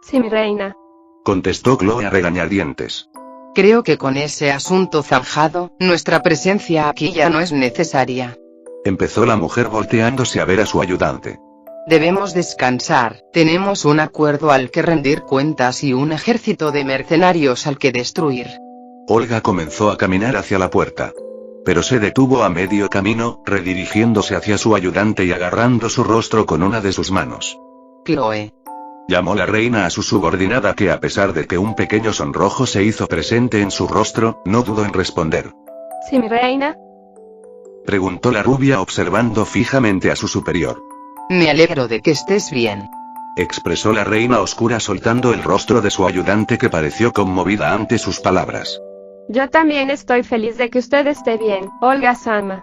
Sí, mi reina. Contestó Chloe a regañadientes. Creo que con ese asunto zanjado, nuestra presencia aquí ya no es necesaria. Empezó la mujer volteándose a ver a su ayudante. Debemos descansar, tenemos un acuerdo al que rendir cuentas y un ejército de mercenarios al que destruir. Olga comenzó a caminar hacia la puerta. Pero se detuvo a medio camino, redirigiéndose hacia su ayudante y agarrando su rostro con una de sus manos. Chloe. Llamó la reina a su subordinada que a pesar de que un pequeño sonrojo se hizo presente en su rostro, no dudó en responder. ¿Sí, mi reina? Preguntó la rubia observando fijamente a su superior. Me alegro de que estés bien. Expresó la reina oscura soltando el rostro de su ayudante que pareció conmovida ante sus palabras. Yo también estoy feliz de que usted esté bien, Olga-sama.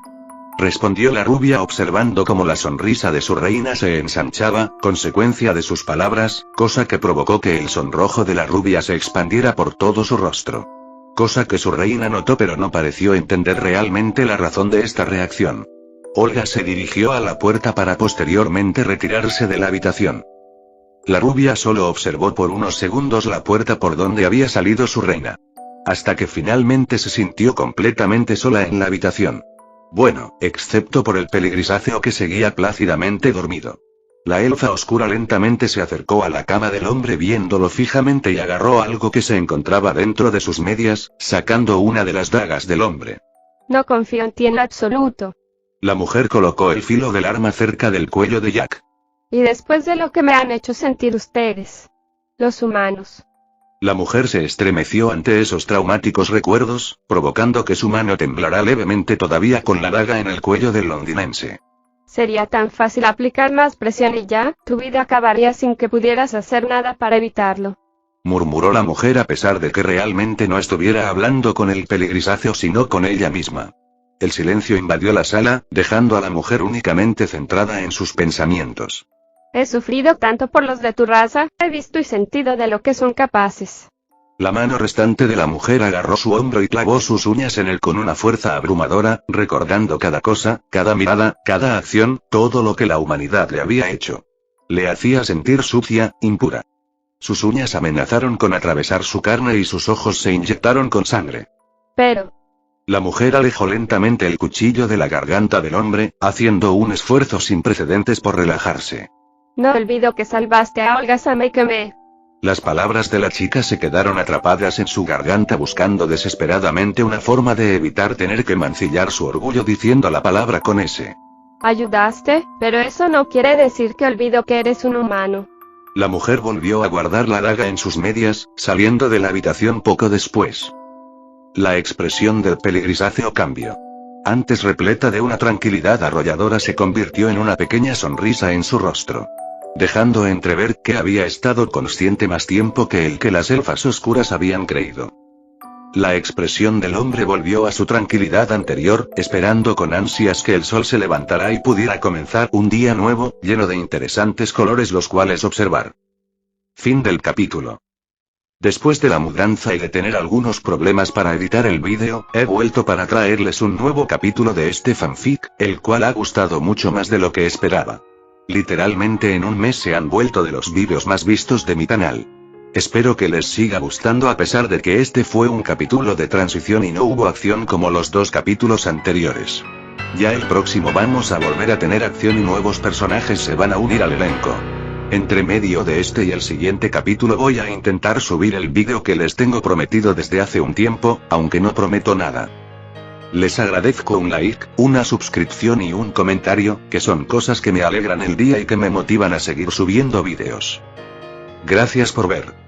Respondió la rubia observando cómo la sonrisa de su reina se ensanchaba, consecuencia de sus palabras, cosa que provocó que el sonrojo de la rubia se expandiera por todo su rostro. Cosa que su reina notó pero no pareció entender realmente la razón de esta reacción. Olga se dirigió a la puerta para posteriormente retirarse de la habitación. La rubia solo observó por unos segundos la puerta por donde había salido su reina. Hasta que finalmente se sintió completamente sola en la habitación. Bueno, excepto por el peligrisáceo que seguía plácidamente dormido. La elfa oscura lentamente se acercó a la cama del hombre viéndolo fijamente y agarró algo que se encontraba dentro de sus medias, sacando una de las dagas del hombre. No confío en ti en absoluto. La mujer colocó el filo del arma cerca del cuello de Jack. Y después de lo que me han hecho sentir ustedes, los humanos. La mujer se estremeció ante esos traumáticos recuerdos, provocando que su mano temblara levemente todavía con la daga en el cuello del londinense. Sería tan fácil aplicar más presión y ya, tu vida acabaría sin que pudieras hacer nada para evitarlo. Murmuró la mujer a pesar de que realmente no estuviera hablando con el peligrisáceo sino con ella misma. El silencio invadió la sala, dejando a la mujer únicamente centrada en sus pensamientos. He sufrido tanto por los de tu raza, he visto y sentido de lo que son capaces. La mano restante de la mujer agarró su hombro y clavó sus uñas en él con una fuerza abrumadora, recordando cada cosa, cada mirada, cada acción, todo lo que la humanidad le había hecho. Le hacía sentir sucia, impura. Sus uñas amenazaron con atravesar su carne y sus ojos se inyectaron con sangre. Pero... La mujer alejó lentamente el cuchillo de la garganta del hombre, haciendo un esfuerzo sin precedentes por relajarse. no olvido que salvaste a Olga Same y que me... Las palabras de la chica se quedaron atrapadas en su garganta buscando desesperadamente una forma de evitar tener que mancillar su orgullo diciendo la palabra con S. Ayudaste, pero eso no quiere decir que olvido que eres un humano. La mujer volvió a guardar la daga en sus medias, saliendo de la habitación poco después. La expresión del peligrisáceo cambió. Antes repleta de una tranquilidad arrolladora se convirtió en una pequeña sonrisa en su rostro, dejando entrever que había estado consciente más tiempo que el que las elfas oscuras habían creído. La expresión del hombre volvió a su tranquilidad anterior, esperando con ansias que el sol se levantara y pudiera comenzar un día nuevo, lleno de interesantes colores los cuales observar. Fin del capítulo. Después de la mudanza y de tener algunos problemas para editar el vídeo, he vuelto para traerles un nuevo capítulo de este fanfic, el cual ha gustado mucho más de lo que esperaba. Literalmente en un mes se han vuelto de los vídeos más vistos de mi canal. Espero que les siga gustando a pesar de que este fue un capítulo de transición y no hubo acción como los dos capítulos anteriores. Ya el próximo vamos a volver a tener acción y nuevos personajes se van a unir al elenco. Entre medio de este y el siguiente capítulo voy a intentar subir el vídeo que les tengo prometido desde hace un tiempo, aunque no prometo nada. Les agradezco un like, una suscripción y un comentario, que son cosas que me alegran el día y que me motivan a seguir subiendo vídeos. Gracias por ver.